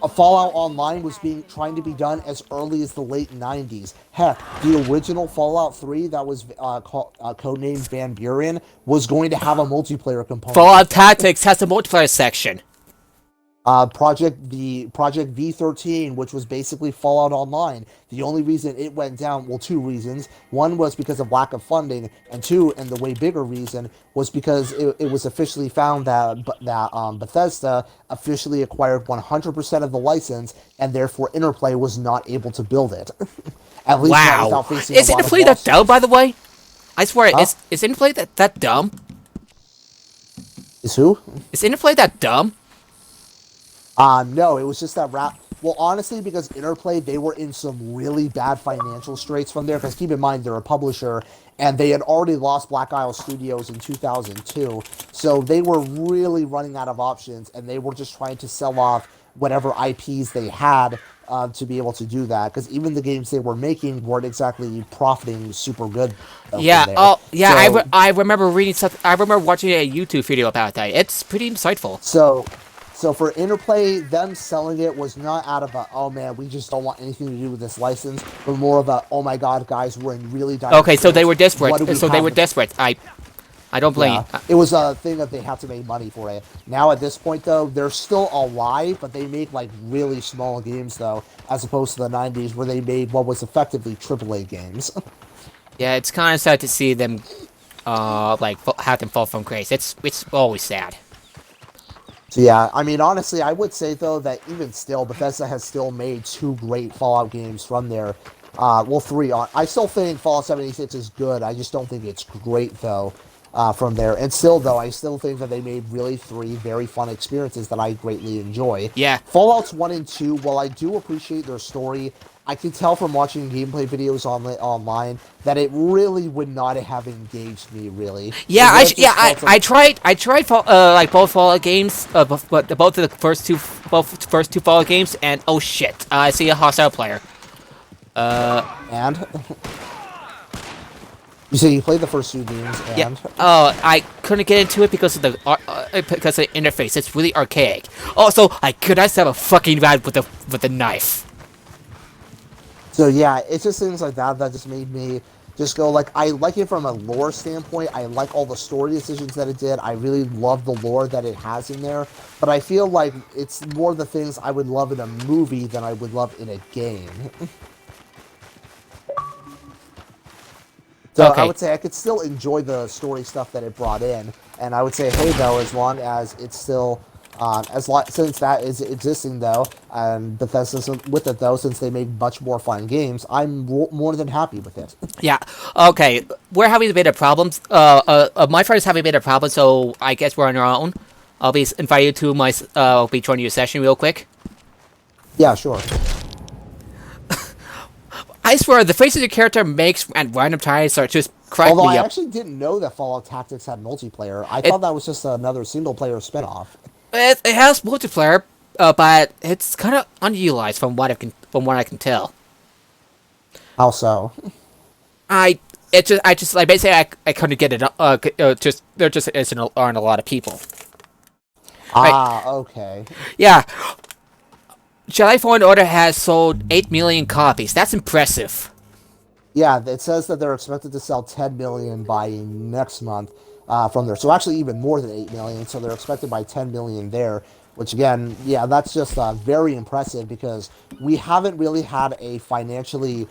a Fallout Online was trying to be done as early as the late 90s. Heck, the original Fallout 3 that was codenamed Van Buren was going to have a multiplayer component. Fallout Tactics has a multiplayer section. Project V13, which was basically Fallout Online. The only reason it went down, well, two reasons. One was because of lack of funding, and two, and the way bigger reason, was because it was officially found that Bethesda officially acquired 100% of the license, and therefore Interplay was not able to build it. At least not without facing Is Interplay that dumb, by the way? I swear, is Interplay that dumb? Is who? Is Interplay that dumb? No, it was just that well, honestly, because Interplay, they were in some really bad financial straits from there, because keep in mind, they're a publisher, and they had already lost Black Isle Studios in 2002, so they were really running out of options, and they were just trying to sell off whatever IPs they had to be able to do that, because even the games they were making weren't exactly profiting super good. Yeah, I remember reading something. I remember watching a YouTube video about that. It's pretty insightful. So, So for Interplay, them selling it was not out of a, oh man, we just don't want anything to do with this license, but more of a, oh my god, guys, we're in really dire Okay, so they were straits. desperate. What do we So they have were to-" desperate. I don't blame. Yeah, it was a thing that they had to make money for it. Now at this point though, they're still alive, but they make like really small games though, as opposed to the 90s where they made what was effectively AAA games. Yeah, it's kind of sad to see them, like have them fall from grace. It's always sad. So yeah, I mean, honestly, I would say though that even still, Bethesda has still made 2 great Fallout games from there. Well, 3 on. I still think Fallout 76 is good. I just don't think it's great though. From there, and still though, I still think that they made really 3 very fun experiences that I greatly enjoy. Yeah. Fallout's 1 and 2. While I do appreciate their story, I can tell from watching gameplay videos online that it really would not have engaged me. Really. Yeah, I tried like both Fallout games, but both of the first two Fallout games, and oh shit, I see a hostile player. And you say you played the first 2 games, and Yeah. I couldn't get into it because of the interface. It's really archaic. Also, I could not stab a fucking rat with a knife. so yeah, it's just things like that that just made me just go like, I like it from a lore standpoint. I like all the story decisions that it did. I really love the lore that it has in there. But I feel like it's more the things I would love in a movie than I would love in a game. So Okay. I would say I could still enjoy the story stuff that it brought in, and I would say, hey, though, as long as it's still, since that is existing though, and Bethesda's with it though, since they make much more fun games, I'm more than happy with it. Yeah. Okay. We're having a bit of problems. My friend's having a bit of problems, so I guess we're on our own. I'll be inviting you to my. I'll be joining your session real quick. Yeah, sure. I swear, the faces your character makes at random times are just crack Although me I up. actually didn't know that Fallout Tactics had multiplayer. I thought that was just another single-player spinoff. It has multiplayer, but it's kind of unutilized from what I can tell. How so? I like basically I couldn't get it. There just aren't a lot of people. Okay. Yeah. Jedi Fallen Order has sold 8 million copies. That's impressive. Yeah, it says that they're expected to sell 10 million by next month from there. So actually even more than 8 million. So they're expected by 10 million there, which again, yeah, that's just very impressive because we haven't really had a financially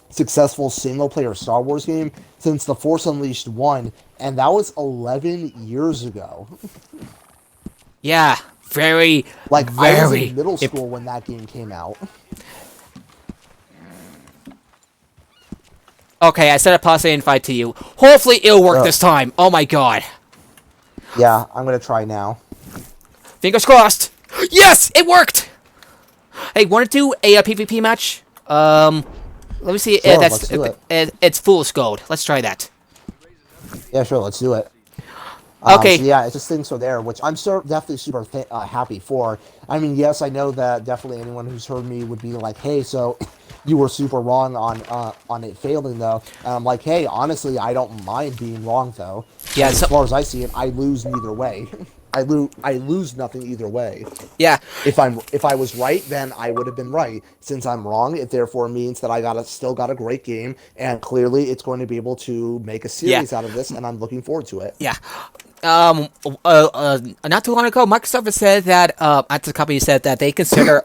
successful single-player Star Wars game since The Force Unleashed 1, and that was 11 years ago. Yeah, very, Like, very... I was in middle school when that game came out. Okay, I set a positive invite to you. Hopefully it'll work this time. Oh my god. Yeah, I'm gonna try now. Fingers crossed. Yes, it worked. Hey, want to do a PvP match? Let me see. Sure, let's do it. It's fool's gold. Let's try that. Yeah, sure, let's do it. Okay. So yeah, it's just things are there, which I'm definitely super happy for. I mean, yes, I know that definitely anyone who's heard me would be like, hey, so you were super wrong on it failing, though. And I'm like, hey, honestly, I don't mind being wrong, though. Yeah, As far as I see it, I lose neither way. I lose nothing either way. Yeah. If I was right, then I would have been right. Since I'm wrong, it therefore means that I still got a great game, and clearly it's going to be able to make a series out of this, and I'm looking forward to it. Yeah. Not too long ago, Microsoft has said that, at the company said that they consider,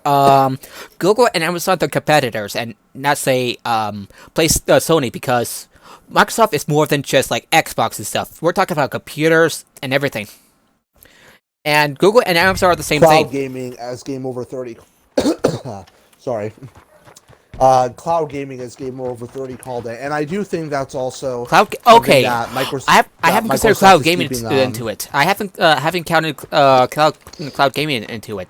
Google and Amazon their competitors, and not say, Sony, because Microsoft is more than just, like, Xbox and stuff. We're talking about computers and everything. And Google and Amazon are the same thing. Cloud gaming as Game Over 30. Sorry. Cloud gaming as Game Over 30 called it, and I do think that's also Okay. that Microsoft. I haven't considered cloud gaming into it. I haven't counted cloud gaming into it.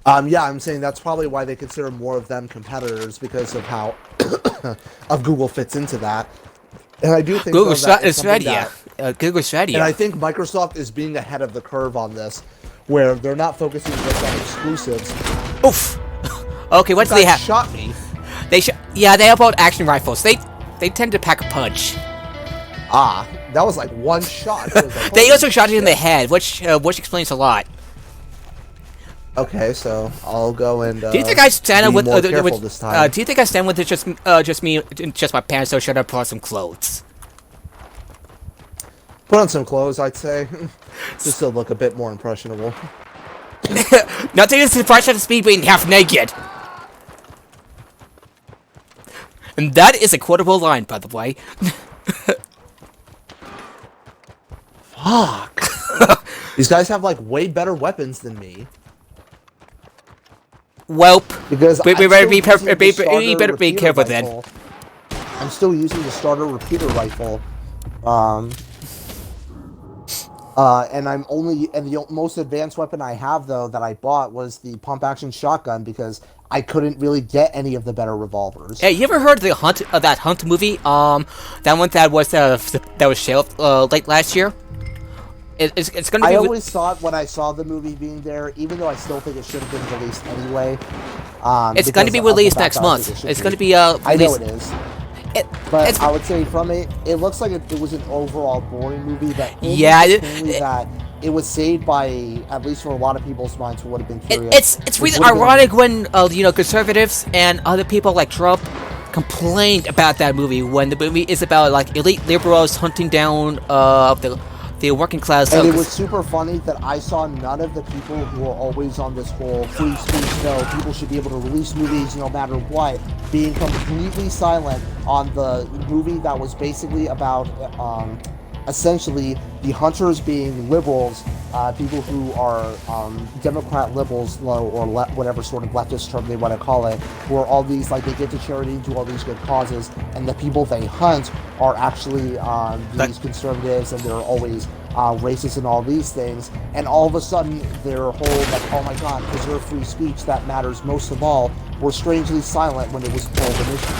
Yeah, I'm saying that's probably why they consider more of them competitors because of how of Google fits into that. And I do think Google is strategy. Google strategy. And I think Microsoft is being ahead of the curve on this, where they're not focusing just on exclusives. Oof. Okay, what do they have? Shot me. They have both action rifles. They tend to pack a punch. Ah, that was like one shot. It was like, They holy also shot you in the shit. head, which explains a lot. Okay, so I'll go and. Do you think I stand be with? more careful this time? Do you think I stand with just me, just my pants? So should I put on some clothes? Put on some clothes, I'd say, just to look a bit more impressionable. Not taking the impression of me being half naked. And that is a quotable line, by the way. Fuck. These guys have like way better weapons than me. Welp. Because We I'm better still be, using the starter you better be repeater careful then. rifle. I'm still using the starter repeater rifle. And I'm only, and the most advanced weapon I have though that I bought was the pump action shotgun because I couldn't really get any of the better revolvers. Hey, you ever heard the that Hunt movie? That one that was shelved late last year. It's gonna be. I always thought when I saw the movie being there, even though I still think it should have been released anyway. It's going to be released next month. It's going to be I know released. it is. But I would say from it looks like it was an overall boring movie that that it was saved by, at least for a lot of people's minds who would have been curious. It's really ironic when conservatives and other people like Trump complained about that movie when the movie is about like elite liberals hunting down the working class. And it was super funny that I saw none of the people who are always on this whole free speech, no, people should be able to release movies no matter what, being completely silent on the movie that was basically about, essentially, the hunters being liberals, people who are Democrat liberals, or whatever sort of leftist term they want to call it, who are all these, like, they give to charity and do all these good causes, and the people they hunt are actually these conservatives, and they're always racist and all these things, and all of a sudden their whole, like, oh my god, preserve free speech, that matters most of all, were strangely silent when it was pulled an issue.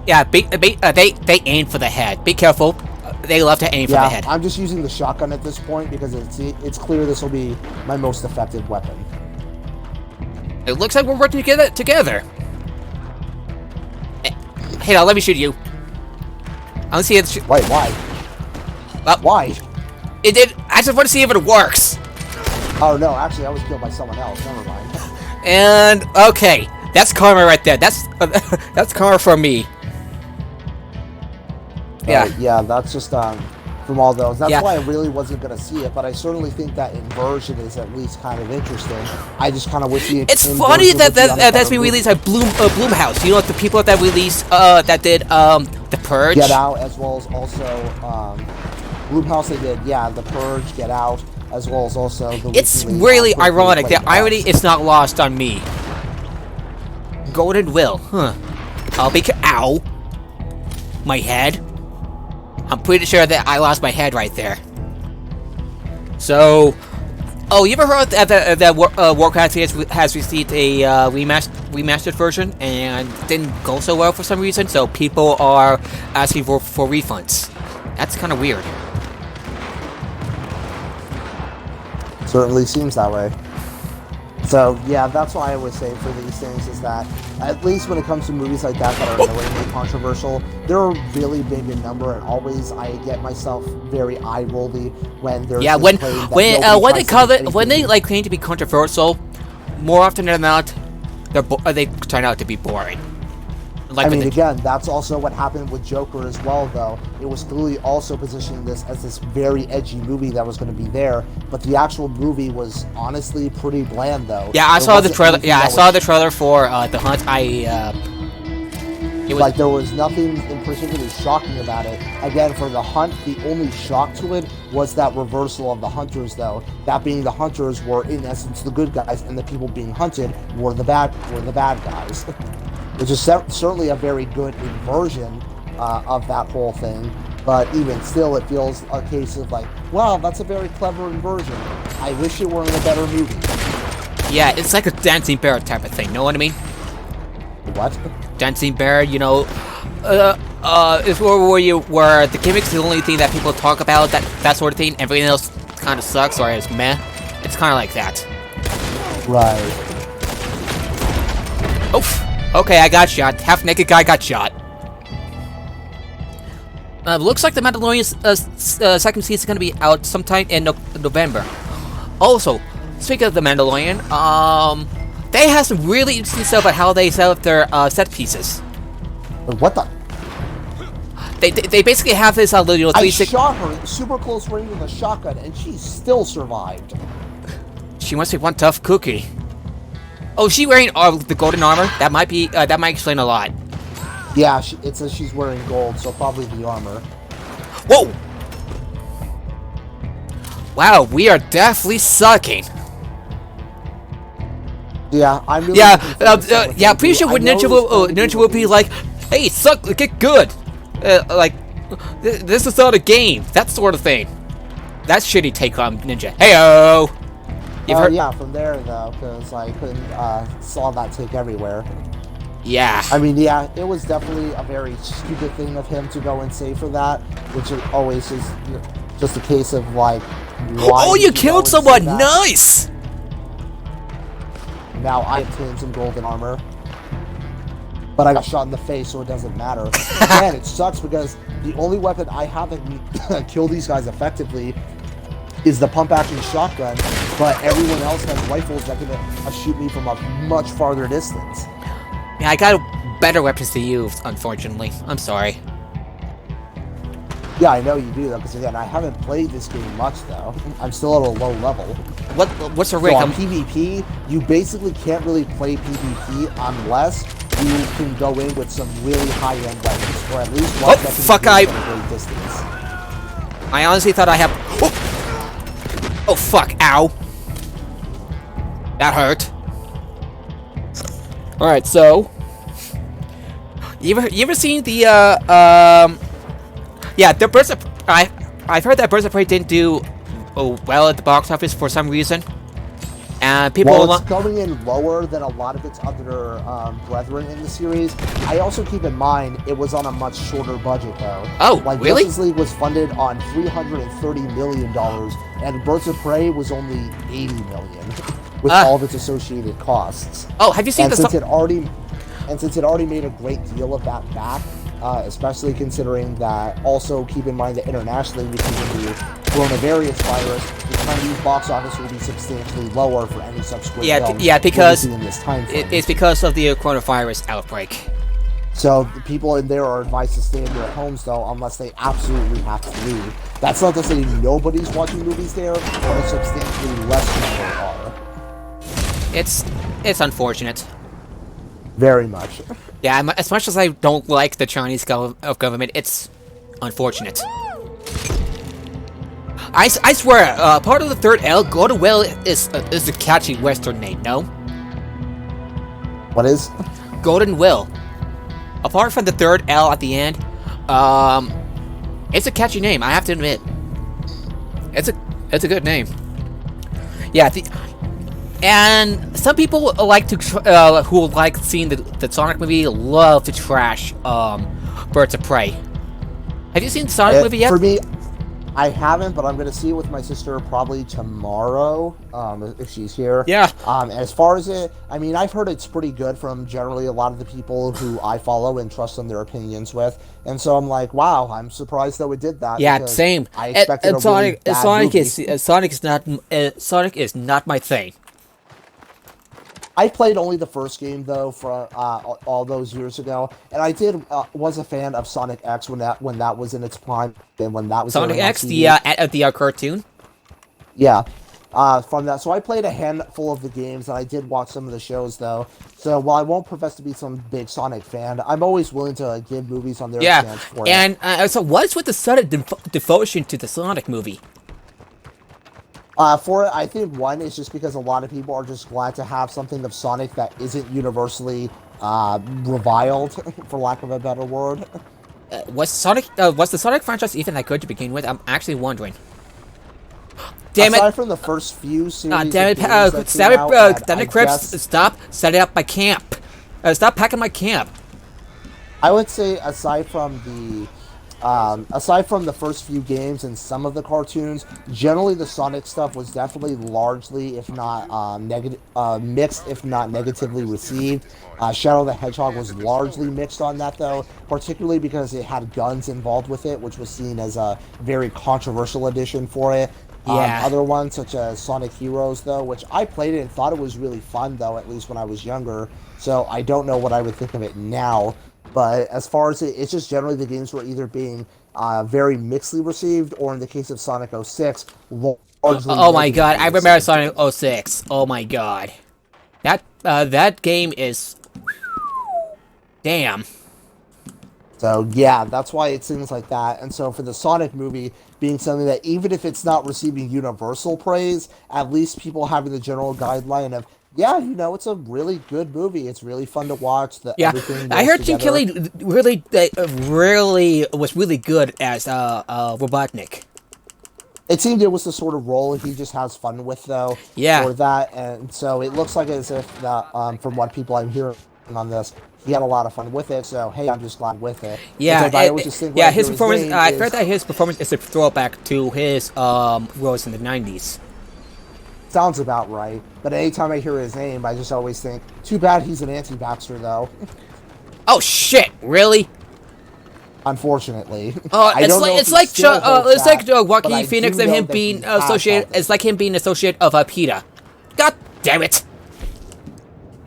Yeah, they aim for the head. Be careful. They love to aim for the head. I'm just using the shotgun at this point because it's clear this will be my most effective weapon. It looks like we're working together. Hey, now let me shoot you. I don't see it. Wait, why? Why? It did. I just want to see if it works. Oh no, actually, I was killed by someone else. Never mind. And okay, that's karma right there. That's karma for me. Yeah. Yeah, that's just from all those. That's why I really wasn't gonna see it, but I certainly think that inversion is at least kind of interesting. I just kind of wish the It's funny that's been released by Blumhouse. You know, the people that released that did The Purge. Get Out, as well as also Blumhouse. They did The Purge, Get Out, as well as also the. It's really ironic. The irony is not lost on me. Golden Will, huh? I'll be ow. My head. I'm pretty sure that I lost my head right there. So, oh, you ever heard that Warcraft has received a remastered version and didn't go so well for some reason? So people are asking for refunds. That's kind of weird. Certainly seems that way. So yeah, that's why I was saying for these things is that at least when it comes to movies like that are annoyingly controversial, they're really big in number, and always I get myself very eye rolly when there's when they like claim to be controversial, more often than not, they turn out to be boring. Like, I mean, again, that's also what happened with Joker as well, though. It was clearly also positioning this as this very edgy movie that was going to be there, but the actual movie was honestly pretty bland, though. Yeah, I saw the trailer. Yeah, I saw the trailer for The Hunt. It was like there was nothing in particularly shocking about it. Again, for The Hunt, the only shock to it was that reversal of the hunters, though. That being the hunters were in essence the good guys, and the people being hunted were the bad guys. Which is certainly a very good inversion of that whole thing, but even still, it feels a case of like, wow, that's a very clever inversion. I wish it were in a better movie. Yeah, it's like a dancing bear type of thing. Know what I mean? What? Dancing bear, you know, is where the gimmick's the only thing that people talk about, that sort of thing. Everything else kind of sucks or is meh. It's kind of like that. Right. Oof. Okay, I got shot. Half-naked guy got shot. Looks like the Mandalorian's second season is going to be out sometime in November. Also, speaking of the Mandalorian, they have some really interesting stuff about how they set up their set pieces. What the? They basically have this little I shot her super close range with a shotgun, and she still survived. She must be one tough cookie. Oh, is she wearing the golden armor? That might explain a lot. Yeah, it says she's wearing gold, so probably the armor. Whoa! Wow, we are definitely sucking. Yeah, I'm really yeah. Pretty sure Ninja will be like, "Hey, suck, get good." This is not a game. That sort of thing. That's shitty take on Ninja. Heyo. Yeah, from there though, because I couldn't saw that take everywhere. Yeah. I mean, yeah, it was definitely a very stupid thing of him to go and say for that, which is always just a case of like, why oh, you killed someone! Nice! Now I obtained some golden armor, but I got shot in the face, so it doesn't matter. Man, it sucks because the only weapon I have that can kill these guys effectively is the pump-action shotgun, but everyone else has rifles that can shoot me from a much farther distance. Yeah, I got better weapons to use, unfortunately. I'm sorry. Yeah, I know you do, though, because again, I haven't played this game much, though. I'm still at a low level. What's a rig? So on PvP, you basically can't really play PvP unless you can go in with some really high-end weapons, or at least one that can at a great distance. I honestly thought I have... Oh, fuck. Ow. That hurt. Alright, so... You ever seen the, yeah, the Birds of... I've heard that Birds of Prey didn't do well at the box office for some reason. And people... Well, it's coming in lower than a lot of its other brethren in the series. I also keep in mind, it was on a much shorter budget, though. Oh, like, really? Justice League was funded on $330 million, and Birds of Prey was only $80 million, with all of its associated costs. Oh, have you seen and since it already made a great deal of that back, especially considering that, also keep in mind that internationally, because of the coronavirus virus, the Chinese box office will be substantially lower for any subsequent films because in this time frame. It's because of the coronavirus outbreak. So the people in there are advised to stay in their homes, though, unless they absolutely have to leave. That's not to say nobody's watching movies there, but a substantially less people are. It's unfortunate. Very much. Yeah, as much as I don't like the Chinese government, it's unfortunate. I swear, part of the third L, Go to Will is a catchy Western name, no? What is? Golden Will. Apart from the third L at the end, it's a catchy name, I have to admit. It's a good name. Yeah, and some people like to, who like seeing the Sonic movie, love to trash Birds of Prey. Have you seen the Sonic movie yet? For me, I haven't, but I'm going to see it with my sister probably tomorrow, if she's here. Yeah. As far as it, I mean, I've heard it's pretty good from generally a lot of the people who I follow and trust in their opinions with, and so I'm like, wow, I'm surprised though it did that. Yeah, same. I expected Sonic movie. Sonic is not my thing. I played only the first game though for all those years ago, and I was a fan of Sonic X when that was in its prime and when that was Sonic X, the cartoon. Yeah, from that. So I played a handful of the games, and I did watch some of the shows though. So while I won't profess to be some big Sonic fan, I'm always willing to give movies on their chance for it. And so what's with the sudden devotion to the Sonic movie? For it, I think one is just because a lot of people are just glad to have something of Sonic that isn't universally reviled, for lack of a better word. Was the Sonic franchise even that good to begin with? I'm actually wondering. Damn it! Aside from the first few series, damn it, Crips! Stop setting up my camp. Stop packing my camp. I would say, aside from the Aside from the first few games and some of the cartoons, generally the Sonic stuff was definitely largely, if not mixed, if not negatively received. Shadow the Hedgehog was largely mixed on that, though, particularly because it had guns involved with it, which was seen as a very controversial addition for it. Yeah. Other ones, such as Sonic Heroes, though, which I played it and thought it was really fun, though, at least when I was younger. So I don't know what I would think of it now. But as far as it's just generally the games were either being very mixedly received, or in the case of Sonic 06, largely. Oh my god, I remember received. Sonic 06. Oh my god. That game is... Damn. So yeah, that's why it seems like that. And so for the Sonic movie being something that, even if it's not receiving universal praise, at least people having the general guideline of, yeah, it's a really good movie. It's really fun to watch. Yeah, Everything I goes heard Jim together. Kelly really was really good as Robotnik. It seemed it was the sort of role he just has fun with, though. Yeah. For that, and so it looks like as if that, from what people I'm hearing on this, he had a lot of fun with it. So hey, I'm just glad with it. Yeah, I always just think, yeah. right His here, performance. name I is- heard that his performance is a throwback to his roles in the '90s. Sounds about right. But anytime I hear his name, I just always think, too bad he's an anti-vaxxer, though. Oh shit! Really? Unfortunately. Oh, I don't know if it's he like still holds it's like that, but Joaquin I Phoenix do and know him that being he has associated. held it. It's like him being associate of PETA. God damn it!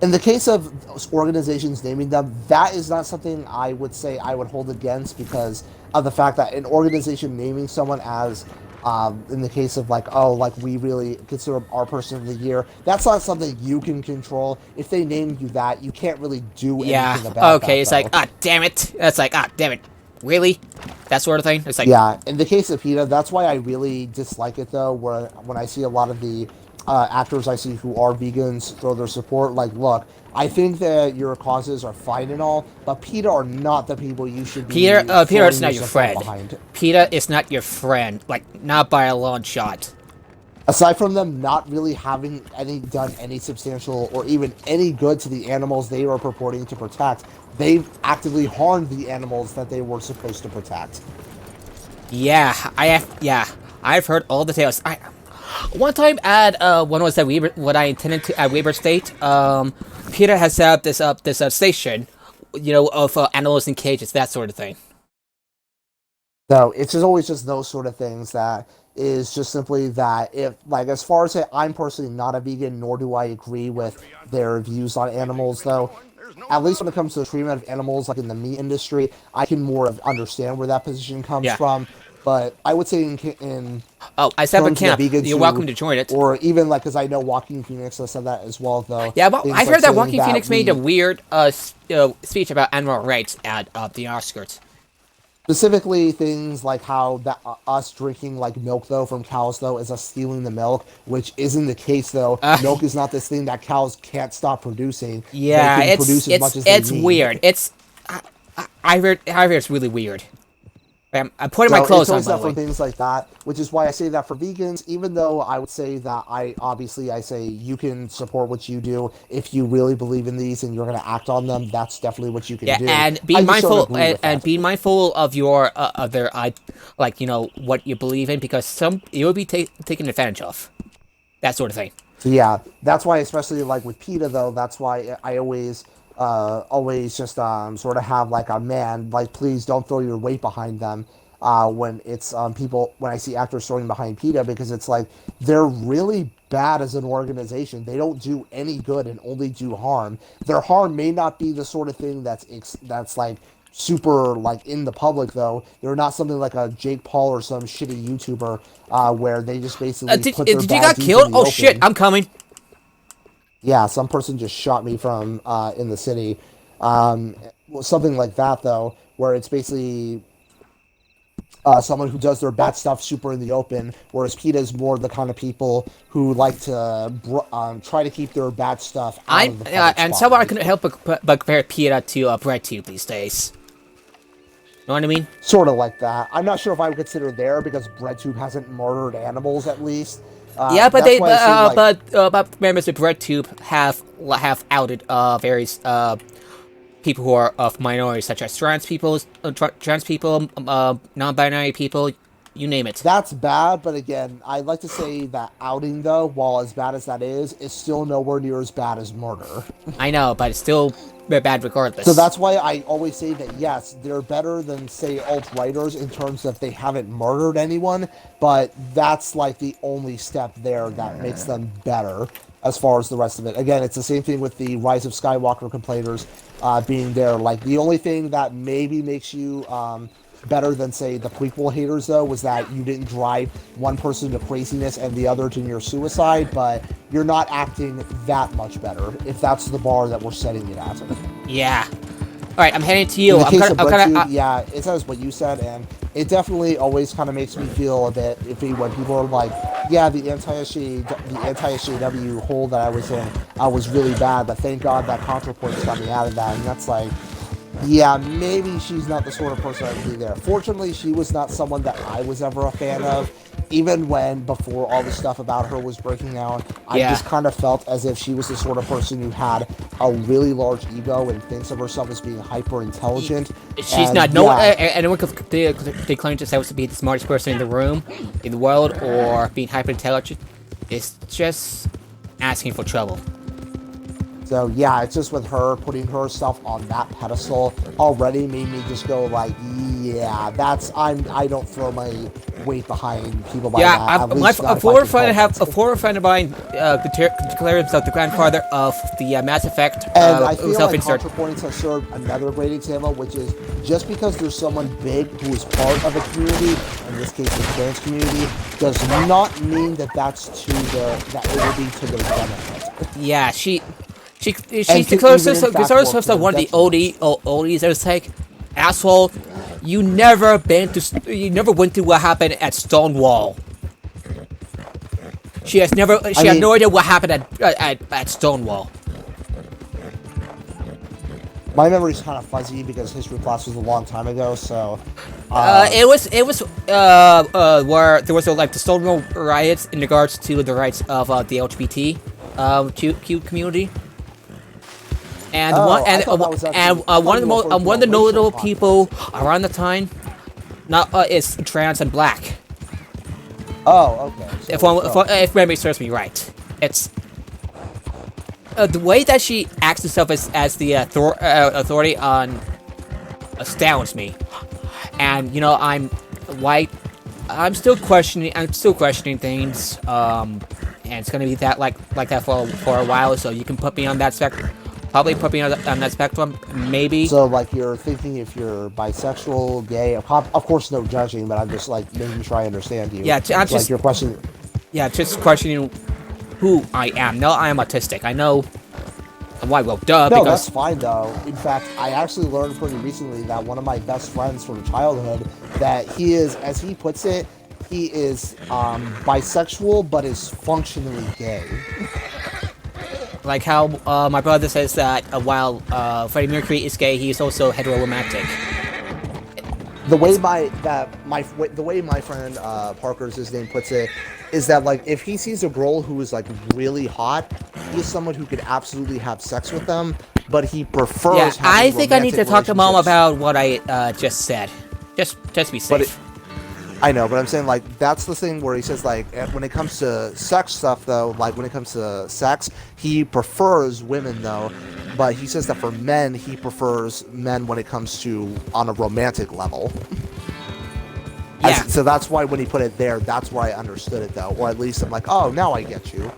In the case of organizations naming them, that is not something I would say I would hold against, because of the fact that an organization naming someone as, in the case of we really consider our person of the year, that's not something you can control. If they named you that, you can't really do Yeah. anything about Okay. that, It's like, though. damn it. It's like, damn it. Really? That sort of thing. It's like, Yeah, in the case of PETA, that's why I really dislike it, though, where when I see a lot of the actors I see who are vegans throw their support, like, look, I think that your causes are fine and all, but PETA are not the people you should be PETA is throwing not your support friend. behind. PETA is not your friend. Like, not by a long shot. Aside from them not really having done any substantial or even any good to the animals they are purporting to protect, they've actively harmed the animals that they were supposed to protect. Yeah, I've heard all the tales. One time at when was that what I intended to at Weber State, Peter has set up this station, of animals in cages, that sort of thing. So it's just always just those sort of things that is just simply that, if, like, as far as I'm personally not a vegan, nor do I agree with their views on animals, though. At least when it comes to the treatment of animals, like in the meat industry, I can more of understand where that position comes Yeah. from. But I would say in Oh, I set up a terms of camp. the vegans You're who- welcome to join it. or even like, because I know Joaquin Phoenix has said that as well, though. Yeah, but Things I've like heard that saying Joaquin Phoenix made we- a weird speech about animal rights at the Oscars. Specifically, things like how that us drinking like milk, though, from cows, though, is us stealing the milk, which isn't the case, though. Milk is not this thing that cows can't stop producing. Yeah, They can produce as much as they it's need. weird. I heard it's really weird. I'm putting my So clothes it's on, always by that the for way. things like that, which is why I say that for vegans, even though I would say that I say you can support what you do if you really believe in these and you're going to act on them. That's definitely what you can Yeah, do. and I be just don't mindful agree with and that. be mindful of your what you believe in, because you will be taken advantage of. That sort of thing. So yeah, that's why, especially like with PETA, though, that's why I always just sort of have like a man, like, please don't throw your weight behind them when it's when I see actors throwing behind PETA, because it's like they're really bad as an organization. They don't do any good and only do harm. Their harm may not be the sort of thing that's like super like in the public, though. They're not something like a Jake Paul or some shitty YouTuber where they just basically Did put their you bad got deeds killed? in the Oh open. shit! I'm coming. Yeah, some person just shot me from in the city. Something like that, though, where it's basically someone who does their bad stuff super in the open, whereas PETA is more the kind of people who like to try to keep their bad stuff out of the public And somehow I spotlight. couldn't help but compare PETA to BreadTube these days. Know what I mean? Sort of like that. I'm not sure if I would consider there, because BreadTube hasn't murdered animals, at least. Yeah, but that's why I say, like, but members of BreadTube have outed various people who are of minorities, such as trans people, non-binary people, you name it. That's bad, but again, I'd like to say that outing, though, while as bad as that is still nowhere near as bad as murder. I know, but it's still bad regardless. So that's why I always say that, yes, they're better than, say, alt-righters in terms of they haven't murdered anyone, but that's, like, the only step there that makes them better as far as the rest of it. Again, it's the same thing with the Rise of Skywalker complainers being there. Like, the only thing that maybe makes you better than, say, the prequel haters, though, was that you didn't drive one person to craziness and the other to near suicide, but you're not acting that much better, if that's the bar that we're setting it at. Yeah. Alright, I'm heading to you. In the case of BlitZoo, yeah, it says what you said, and it definitely always kind of makes me feel a bit iffy when people are like, yeah, the anti-SJW hole that I was in, I was really bad, but thank God that ContraPoints got me out of that, and that's like, yeah, maybe she's not the sort of person I would be there. Fortunately, she was not someone that I was ever a fan of. Even when, before all the stuff about her was breaking out, I just kind of felt as if she was the sort of person who had a really large ego and thinks of herself as being hyper-intelligent. She's not. No one, anyone could claim herself to be the smartest person in the room, in the world, or being hyper-intelligent. It's just asking for trouble. So yeah, it's just with her putting herself on that pedestal already made me just go like, yeah, I don't throw my weight behind people like that. A former friend of mine declared himself the grandfather of the Mass Effect. And I feel like ContraPoints has served another great example, which is just because there's someone big who is part of a community, in this case the trans community, does not mean that that it will be to their benefit. Yeah, She declares herself one of the oldies. It was like, asshole, you never went through what happened at Stonewall. She had no idea what happened at Stonewall. My memory's kind of fuzzy because history class was a long time ago, so. It was where there was the Stonewall riots in regards to the rights of the LGBT Q community. And one of the notable people around the time, is trans and black. Oh, okay. So, if memory serves me right, it's the way that she acts herself as the authority on astounds me. And I'm white. I'm still questioning things. And it's gonna be that like that for a while. So you can put me on that spectrum. Probably put me on that spectrum, maybe. So, like, you're thinking if you're bisexual, gay, of course no judging, but I'm just, like, making sure I understand you. Yeah, I'm just... your question... Yeah, just questioning who I am. No, I am autistic. I know... Why, well, duh, No, because... that's fine, though. In fact, I actually learned pretty recently that one of my best friends from childhood, that he is, as he puts it, he is bisexual, but is functionally gay. Like how my brother says that while Freddie Mercury is gay, he is also heteroromantic. The way my friend Parker's his name puts it is that, like, if he sees a girl who is like really hot, he's someone who could absolutely have sex with them, but he prefers. Yeah, I think I need to talk to Mom about what I just said. Just be safe. I know, but I'm saying, like, that's the thing where he says, like, when it comes to sex stuff, though, like, when it comes to sex, he prefers women, though, but he says that for men, he prefers men when it comes to on a romantic level. Yeah. So that's why when he put it there, that's where I understood it, though, or at least I'm like, oh, now I get you.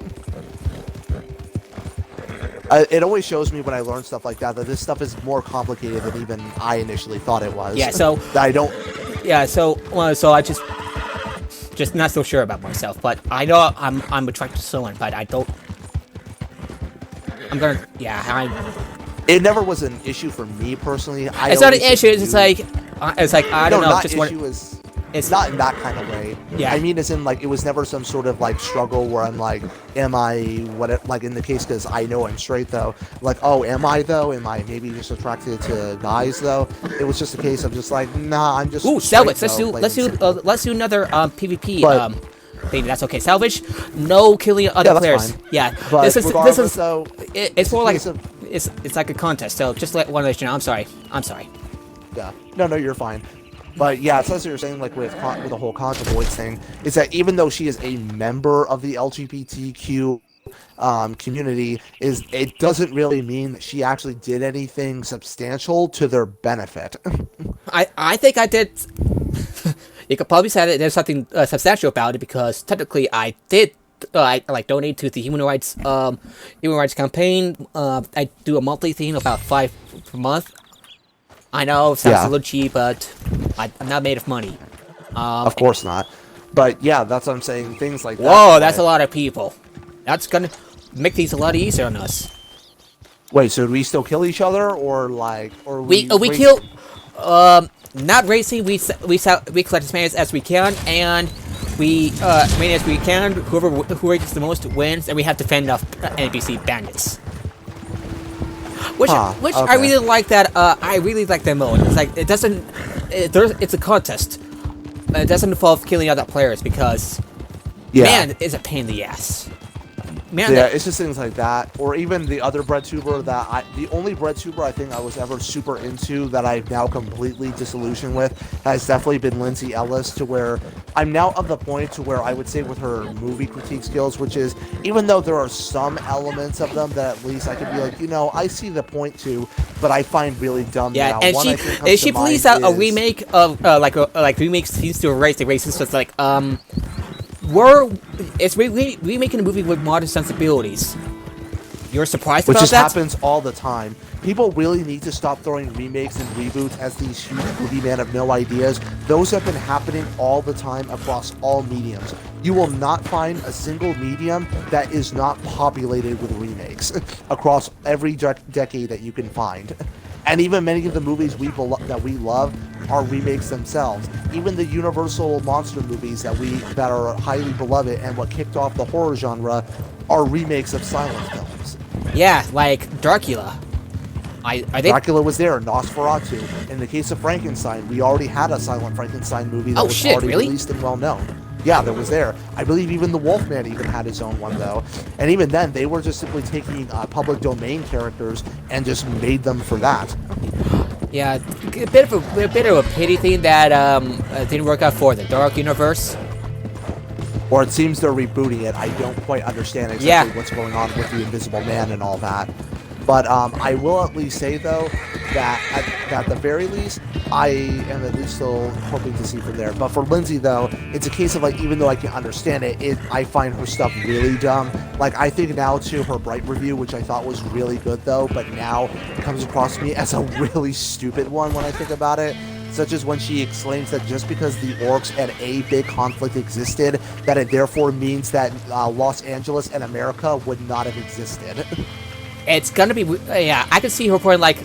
It always shows me when I learn stuff like that this stuff is more complicated than even I initially thought it was. Yeah, so... I don't... Yeah, so I just not so sure about myself, but I know I'm attracted to someone, but I don't. It never was an issue for me personally. It's not an issue. It's like I don't know. Not just issue is. It's not in that kind of way. Yeah. I mean, as in, like, it was never some sort of, like, struggle where I'm like, am I, like, in the case, because I know I'm straight, though, like, oh, am I, though? Am I maybe just attracted to guys, though? It was just a case of just like, nah, I'm just salvage. Let's do another PvP thing. That's okay. Salvage, no killing other players. Fine. Yeah, but this is though, it's more like it's like a contest. So just want to let you know. I'm sorry. Yeah. No, you're fine. But yeah, it's as you're saying, like with the whole contra voice thing, is that even though she is a member of the LGBTQ community, it doesn't really mean that she actually did anything substantial to their benefit. I think I did. You could probably say that there's something substantial about it because technically I did. I donate to the human rights campaign. I do a monthly thing, about $5 per month. I know it sounds a little cheap, but I'm not made of money. Of course not. But yeah, that's what I'm saying. Things like that. Whoa, that's a lot of people. That's gonna make things a lot easier on us. Wait, so do we still kill each other, or we kill? Not racing. We collect as many as we can, and we as many as we can. Whoever gets the most wins, and we have to fend off NPC bandits. Which okay. I really like that. I really like that mode. It's like it's a contest. It doesn't involve killing other players because man, it's a pain in the ass. Man, it's just things like that, or even the other breadtuber the only breadtuber I think I was ever super into that I've now completely disillusioned with has definitely been Lindsay Ellis, to where I'm now of the point to where I would say with her movie critique skills, which is, even though there are some elements of them that at least I could be like, I see the point to, but I find really dumb. Yeah, now. and she believes that a remake of like remakes seems to erase the racism. So it's like it's remaking a movie with modern sensibilities. You're surprised about that? Which just happens all the time. People really need to stop throwing remakes and reboots as these huge movie man of no ideas. Those have been happening all the time across all mediums. You will not find a single medium that is not populated with remakes across every decade that you can find. And even many of the movies that we love are remakes themselves. Even the Universal monster movies that are highly beloved and what kicked off the horror genre are remakes of silent films. Yeah, like Dracula. Dracula was there, Nosferatu. In the case of Frankenstein, we already had a silent Frankenstein movie that was already released and well known. Yeah, that was there. I believe even the Wolfman even had his own one, though. And even then, they were just simply taking public domain characters and just made them for that. Yeah, a bit of a pity thing that didn't work out for the Dark Universe. Or it seems they're rebooting it. I don't quite understand exactly what's going on with the Invisible Man and all that. But I will at least say, though, that at the very least, I am at least still hoping to see from there. But for Lindsay, though, it's a case of, like, even though I can understand it, I find her stuff really dumb. Like, I think now, to her Bright review, which I thought was really good, though, but now it comes across to me as a really stupid one when I think about it. Such as when she exclaims that just because the orcs and a big conflict existed, that it therefore means that Los Angeles and America would not have existed. It's gonna be, I can see her point, like,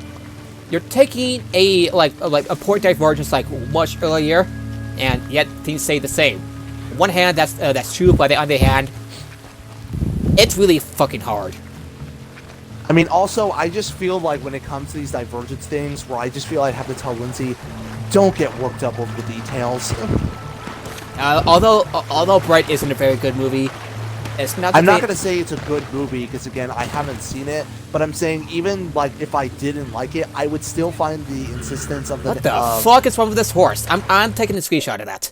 you're taking a point divergence, like, much earlier, and yet things stay the same. On one hand, that's true, but on the other hand, it's really fucking hard. I mean, also, I just feel like when it comes to these divergence things, where I just feel I'd have to tell Lindsay, don't get worked up over the details. Although Bright isn't a very good movie, I'm not going to say it's a good movie, because again, I haven't seen it, but I'm saying even like if I didn't like it, I would still find the insistence of the... What the fuck is wrong with this horse? I'm taking a screenshot of that.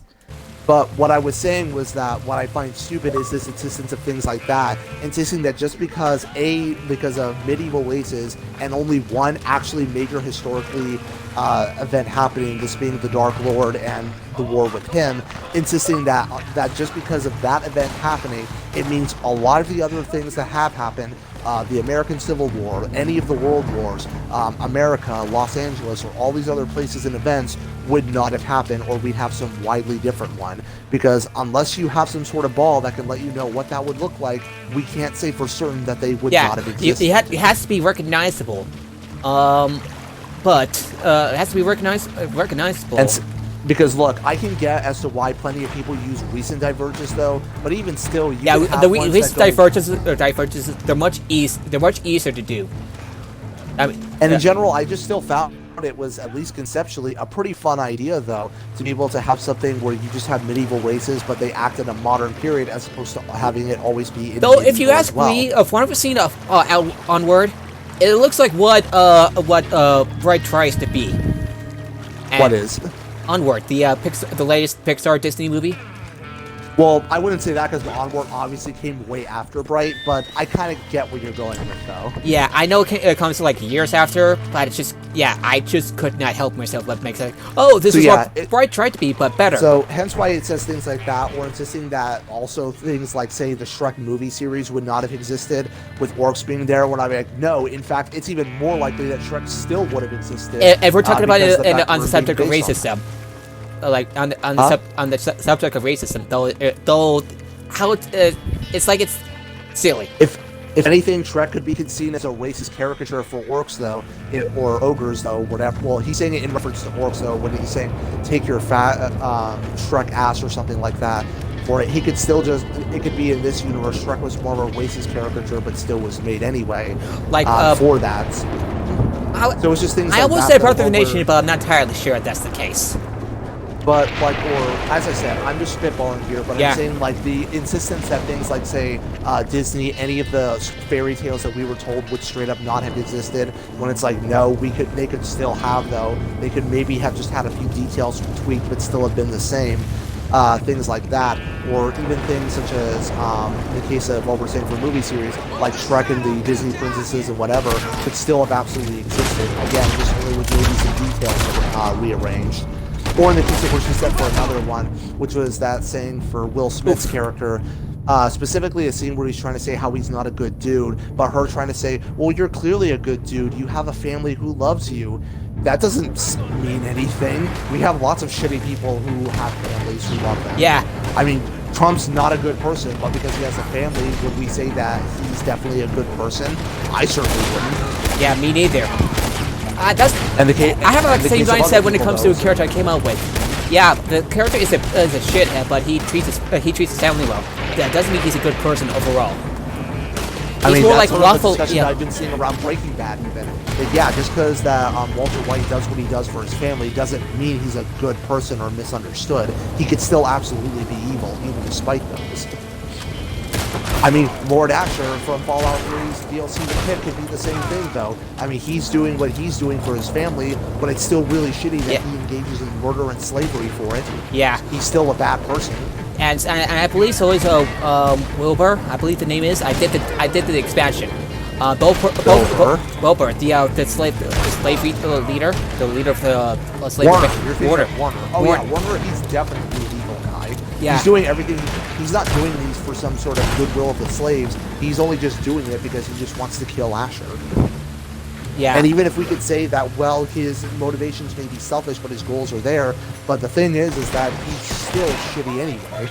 But what I was saying was that what I find stupid is this insistence of things like that, insisting that just because of medieval races and only one actually major historically event happening, this being the Dark Lord and the war with him, insisting that just because of that event happening, it means a lot of the other things that have happened, the American Civil War, any of the world wars, America, Los Angeles, or all these other places and events would not have happened, or we'd have some widely different one. Because unless you have some sort of ball that can let you know what that would look like, we can't say for certain that they would not have existed. It has to be recognizable. But it has to be recognizable. Because look, I can get as to why plenty of people use recent divergences, though. But even still, the recent divergences, they're much easier to do. I mean, and in general, I just still found it was, at least conceptually, a pretty fun idea, though, to be able to have something where you just have medieval races, but they act in a modern period, as opposed to having it always be. Though, if you ask me, if one of us seen Onward, It looks like what Bright tries to be. And What is? Onward, the latest Pixar Disney movie. Well, I wouldn't say that because Onward obviously came way after Bright, but I kind of get where you're going with, though. Yeah, I know it comes to like years after, but it's just, yeah, I just could not help myself but make it like, oh, this is what Bright tried to be, but better. So, hence why it says things like that, or insisting that also things like, say, the Shrek movie series would not have existed with orcs being there, when I'm like, no, in fact, it's even more likely that Shrek still would have existed. If we're talking about it on the we're subject of being based racism. Like on the subject of racism, though, how it's like it's silly. If anything, Shrek could be seen as a racist caricature for orcs, though, or ogres, though, whatever. Well, he's saying it in reference to orcs, though, when he's saying take your fat Shrek ass or something like that. For it, he could still just, it could be in this universe, Shrek was more of a racist caricature, but still was made anyway. Like for that. So it's just things. I almost said part of the nation, but I'm not entirely sure if that's the case. But, like, or, as I said, I'm just spitballing here, but I'm saying, like, the insistence that things like, say, Disney, any of the fairy tales that we were told would straight up not have existed, when it's like, no, they could still have, though. They could maybe have just had a few details tweaked, but still have been the same. Things like that, or even things such as, in the case of what we're saying for movie series, like Shrek and the Disney princesses and whatever, could still have absolutely existed. Again, just only with maybe some details that were rearranged. Or in the case of what she said for another one, which was that saying for Will Smith's character, specifically a scene where he's trying to say how he's not a good dude, but her trying to say, well, you're clearly a good dude, you have a family who loves you. That doesn't mean anything. We have lots of shitty people who have families who love them. Yeah. I mean, Trump's not a good person, but because he has a family, would we say that he's definitely a good person? I certainly wouldn't. Yeah, me neither. I have like the same mindset when it comes to a character I came out with. Yeah, the character is a shithead, but he treats his family well. That doesn't mean he's a good person overall. He's more like lawful. Yeah, I've been seeing around Breaking Bad even. But yeah, just because that Walter White does what he does for his family doesn't mean he's a good person or misunderstood. He could still absolutely be evil, even despite those. I mean, Lord Asher from Fallout 3's DLC The Pit could be the same thing, though. I mean, he's doing what he's doing for his family, but it's still really shitty that he engages in murder and slavery for it. Yeah. He's still a bad person. And I believe so is Wilbur. I believe the name is. I did the expansion. Wilbur, the slave leader, the leader of the slave Warner. Oh yeah, Warner. He's definitely an evil guy. Yeah. He's doing everything. He's not doing these for some sort of goodwill of the slaves. He's only just doing it because he just wants to kill Asher. Yeah. And even if we could say that, well, his motivations may be selfish, but his goals are there. But the thing is that he's still shitty anyway.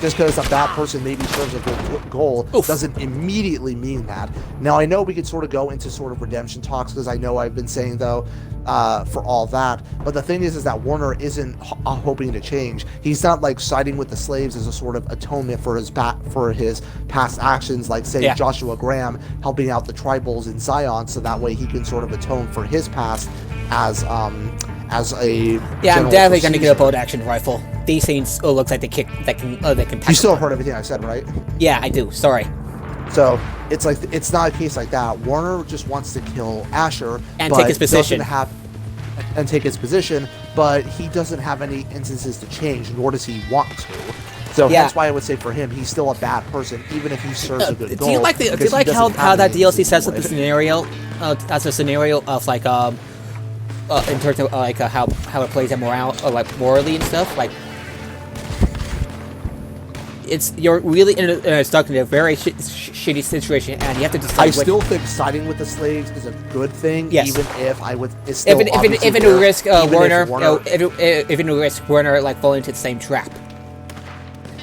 Just because a bad person maybe serves a good goal doesn't immediately mean that. Now, I know we could sort of go into sort of redemption talks, because I know I've been saying, though, for all that. But the thing is that Warner isn't hoping to change. He's not, like, siding with the slaves as a sort of atonement for his past actions, like, say, Joshua Graham helping out the tribals in Zion, so that way he can sort of atone for his past as a I'm definitely gonna get a bolt action rifle. These things looks like they can You still heard everything I said, right? Yeah, I do. Sorry. So it's like, it's not a case like that. Warner just wants to kill Asher and take his position. And take his position, but he doesn't have any instances to change, nor does he want to. So that's why I would say for him, he's still a bad person, even if he serves a good goal. Do you like how that DLC sets up the scenario as a scenario of like in terms of like how it plays out morally and stuff? Like, you're really stuck in a very shitty situation, and you have to decide. I still think siding with the slaves is a good thing, even if I would. It's if still it will risk Warner like falling into the same trap.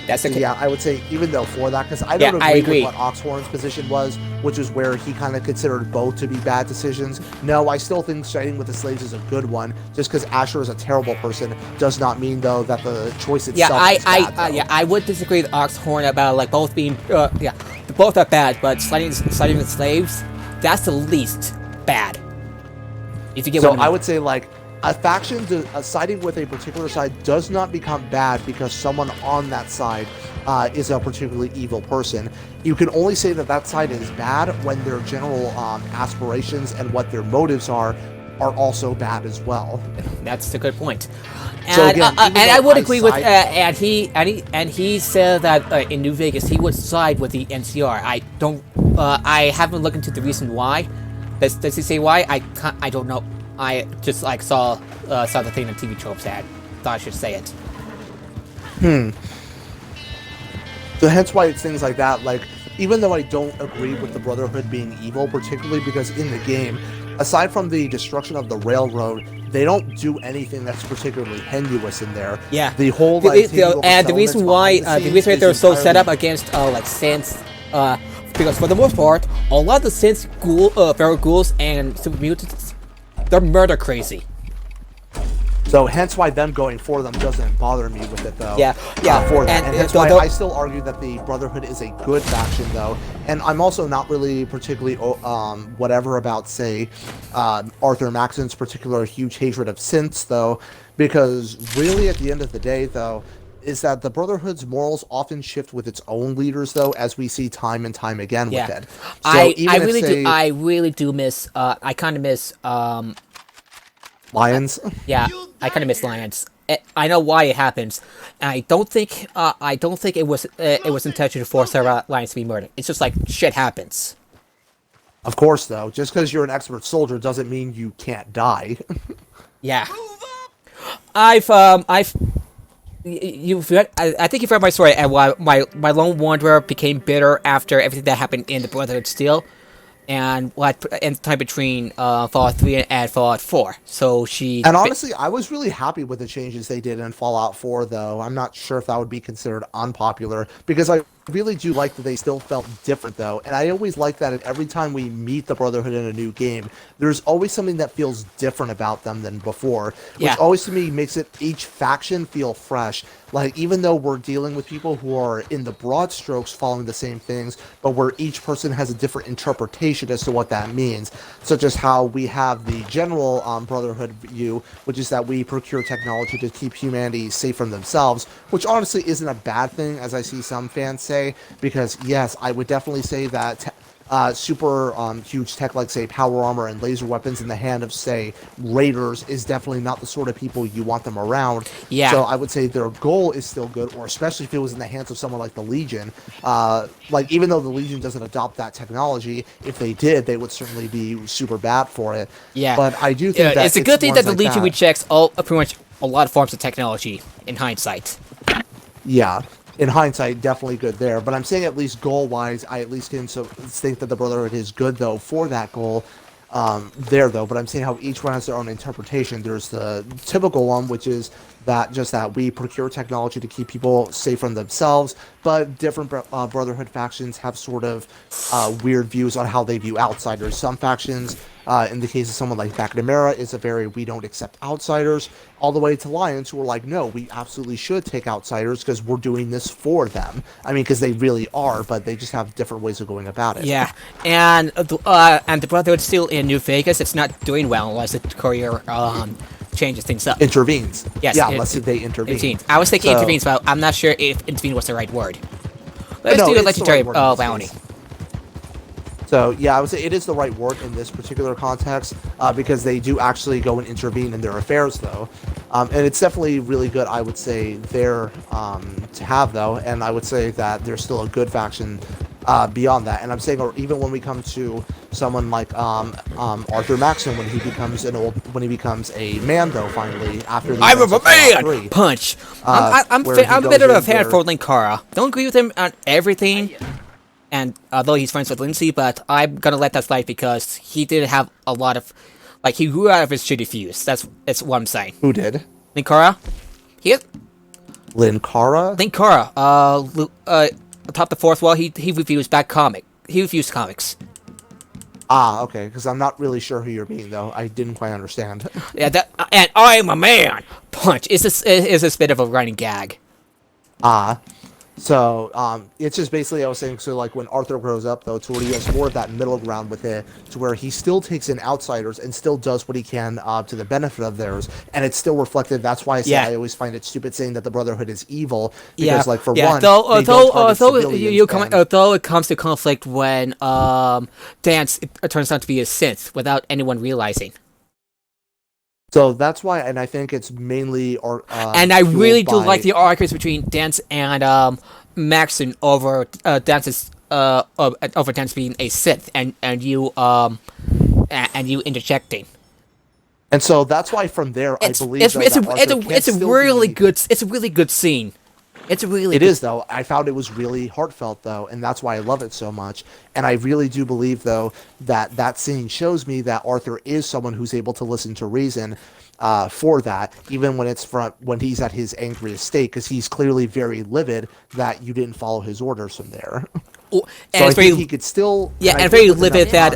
That's I would say even though for that, because I don't agree with what Oxhorn's position was, which is where he kind of considered both to be bad decisions. No, I still think siding with the slaves is a good one. Just because Asher is a terrible person does not mean, though, that the choice itself is bad. I would disagree with Oxhorn about like both being both are bad, but siding with slaves, that's the least bad. If you get what I mean. I would say, like, a faction siding with a particular side does not become bad because someone on that side is a particularly evil person. You can only say that that side is bad when their general aspirations and what their motives are also bad as well. That's a good point. And, So again, and even I though would I agree with side- and he said that in New Vegas he would side with the NCR. I haven't looked into the reason why. Does he say why? I don't know. I just like saw the thing on TV Tropes ad. Thought I should say it. So hence why it's things like that. Like, even though I don't agree with the Brotherhood being evil, particularly because in the game, aside from the destruction of the railroad, they don't do anything that's particularly tenuous in there. Yeah. The whole like, And the reason why they're so set up against like synths, because for the most part, a lot of the synths, feral ghouls, and super mutants, they're murder crazy. So hence why them going for them doesn't bother me with it though. Yeah. For that. And hence why they'll- I still argue that the Brotherhood is a good faction though. And I'm also not really particularly whatever about say Arthur Maxon's particular huge hatred of synths though, because really at the end of the day though, is that the Brotherhood's morals often shift with its own leaders though, as we see time and time again with it. So I really do miss I kind of miss Lions. Yeah, I kind of miss Lions. I know why it happens. And I don't think it was intentional to force our Lions to be murdered. It's just like shit happens. Of course though, just because you're an expert soldier doesn't mean you can't die. Yeah. You've read, I think you've read my story and why my lone wanderer became bitter after everything that happened in the Brotherhood Steel. And what in the time between Fallout 3 and Fallout 4. So she... And honestly, I was really happy with the changes they did in Fallout 4, though. I'm not sure if that would be considered unpopular, because I really do like that they still felt different, though. And I always like that every time we meet the Brotherhood in a new game, there's always something that feels different about them than before, which always, to me, makes each faction feel fresh. Like, even though we're dealing with people who are, in the broad strokes, following the same things, but where each person has a different interpretation as to what that means, such as how we have the general Brotherhood view, which is that we procure technology to keep humanity safe from themselves, which honestly isn't a bad thing, as I see some fans say, because, yes, I would definitely say that super huge tech like, say, power armor and laser weapons in the hand of, say, raiders is definitely not the sort of people you want them around. Yeah. So I would say their goal is still good, or especially if it was in the hands of someone like the Legion. Like, even though the Legion doesn't adopt that technology, if they did, they would certainly be super bad for it. Yeah. But I do think that it's a good thing that the ones Legion like rejects pretty much a lot of forms of technology, in hindsight. Yeah. In hindsight, definitely good there. But I'm saying at least goal-wise, I at least can think that the Brotherhood is good, though, for that goal there, though. But I'm saying how each one has their own interpretation. There's the typical one, which is that we procure technology to keep people safe from themselves, but different Brotherhood factions have sort of weird views on how they view outsiders. Some factions, in the case of someone like McNamara, is a very we don't accept outsiders, all the way to Lions, who are like, no, we absolutely should take outsiders because we're doing this for them. I mean, because they really are, but they just have different ways of going about it. Yeah, and the Brotherhood still in New Vegas. It's not doing well unless the courier changes things up. Intervenes. Yes, Yeah, unless they intervene. Intervenes. I was thinking intervenes, but I'm not sure if intervene was the right word. Let's do a legendary bounty. So, yeah, I would say it is the right word in this particular context, because they do actually go and intervene in their affairs, though. And it's definitely really good, I would say, there to have, though. And I would say that there's still a good faction beyond that. And I'm saying, or even when we come to someone like Arthur Maxon, when he becomes a man, though, finally, after the I'm a man! 3, Punch! I'm a bit of a fan for Linkara. Don't agree with him on everything. And although he's friends with Lindsay, but I'm gonna let that slide because he did have a lot of, like, he grew out of his shitty views. That's what I'm saying. Who did? Linkara? Linkara? Linkara. Atop the fourth wall, he reviews He reviews comics. Ah, okay, because I'm not really sure who you're being, though. I didn't quite understand. Yeah, and I'm a man! Punch! Is this bit of a running gag. Ah. So it's just basically I was saying so like when Arthur grows up though to where he has more of that middle ground with it to where he still takes in outsiders and still does what he can to the benefit of theirs and it's still reflective. That's why I say I always find it stupid saying that the Brotherhood is evil because like for one, although it comes to conflict when Dance it turns out to be a synth without anyone realizing. So that's why, and I think it's mainly and I really do like the arguments between Dance and Maxon over Dance's over Dance being a Sith and you interjecting. And so that's why from there I believe it's a really good scene. It is though. I found it was really heartfelt though, and that's why I love it so much. And I really do believe though that scene shows me that Arthur is someone who's able to listen to reason for that, even when he's at his angriest state, because he's clearly very livid that you didn't follow his orders from there. Oh, so I think he could still and very livid that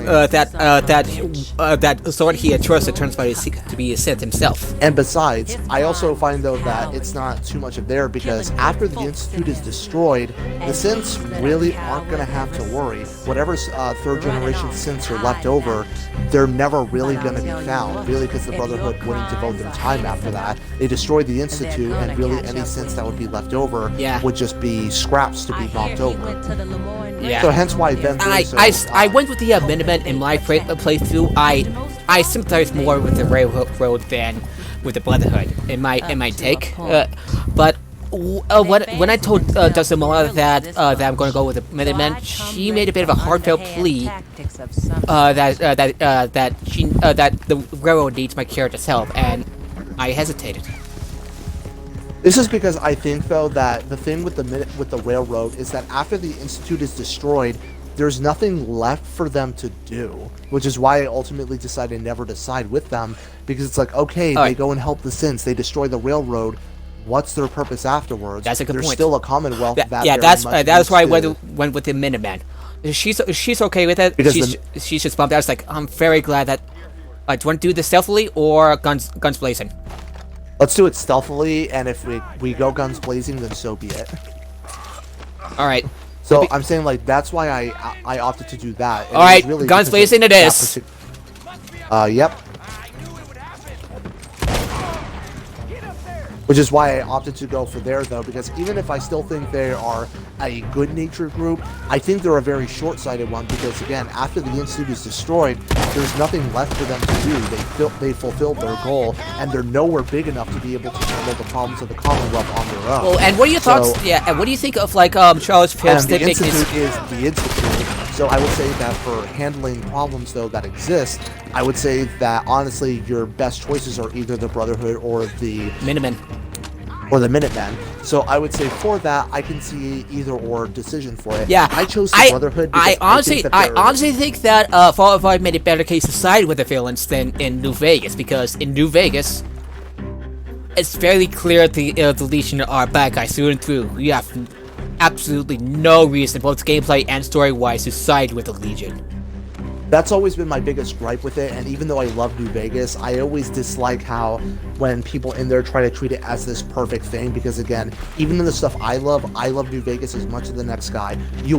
sword he had trusted turns out to be a Sith himself. And besides, I also find though that it's not too much of there because after the Institute is destroyed, the Synths really aren't going to have to worry. Whatever third generation Synths are left over, they're never really going to be found. Really, because the Brotherhood wouldn't devote their time after that. They destroyed the Institute, and really any Synths that would be left over would just be scraps to be knocked over. Yeah. So hence why then I went with the Minutemen in my playthrough. I sympathize more with the Railroad than with the Brotherhood in my take. But when I told Dustin Mola that I'm going to go with the Minutemen, she made a bit of a heartfelt plea that the Railroad needs my character's help, and I hesitated. This is because I think, though, that the thing with the Railroad is that after the Institute is destroyed, there's nothing left for them to do, which is why I ultimately decided never to side with them, because it's like, okay, they go and help the Synths, they destroy the Railroad, what's their purpose afterwards? That's a good point. There's still a Commonwealth that's why I went with the Minutemen. She's okay with it. Because she's just bummed out. It's like, I'm very glad that... do you want to do this stealthily or guns blazing? Let's do it stealthily, and if we go guns blazing, then so be it. All right. So I'm saying like that's why I opted to do that. All right, really guns blazing it is. Yep. Which is why I opted to go for there, though, because even if I still think they are a good-natured group, I think they're a very short-sighted one, because, again, after the Institute is destroyed, there's nothing left for them to do. They fulfilled their goal, and they're nowhere big enough to be able to handle the problems of the Commonwealth on their own. Well, and what are your thoughts? And what do you think of, like, Charles Phillips? The Institute is the Institute, so I would say that for handling problems, though, that exist, I would say that, honestly, your best choices are either the Brotherhood or the... Minutemen. Or the Minutemen. So I would say for that, I can see either or decision for it. Yeah, I chose the Brotherhood. I honestly think that Fallout 5 made a better case to side with the villains than in New Vegas, because in New Vegas, it's fairly clear the Legion are bad guys through and through. You have absolutely no reason, both gameplay and story-wise, to side with the Legion. That's always been my biggest gripe with it, and even though I love New Vegas, I always dislike how when people in there try to treat it as this perfect thing, because again, even in the stuff I love New Vegas as much as the next guy. You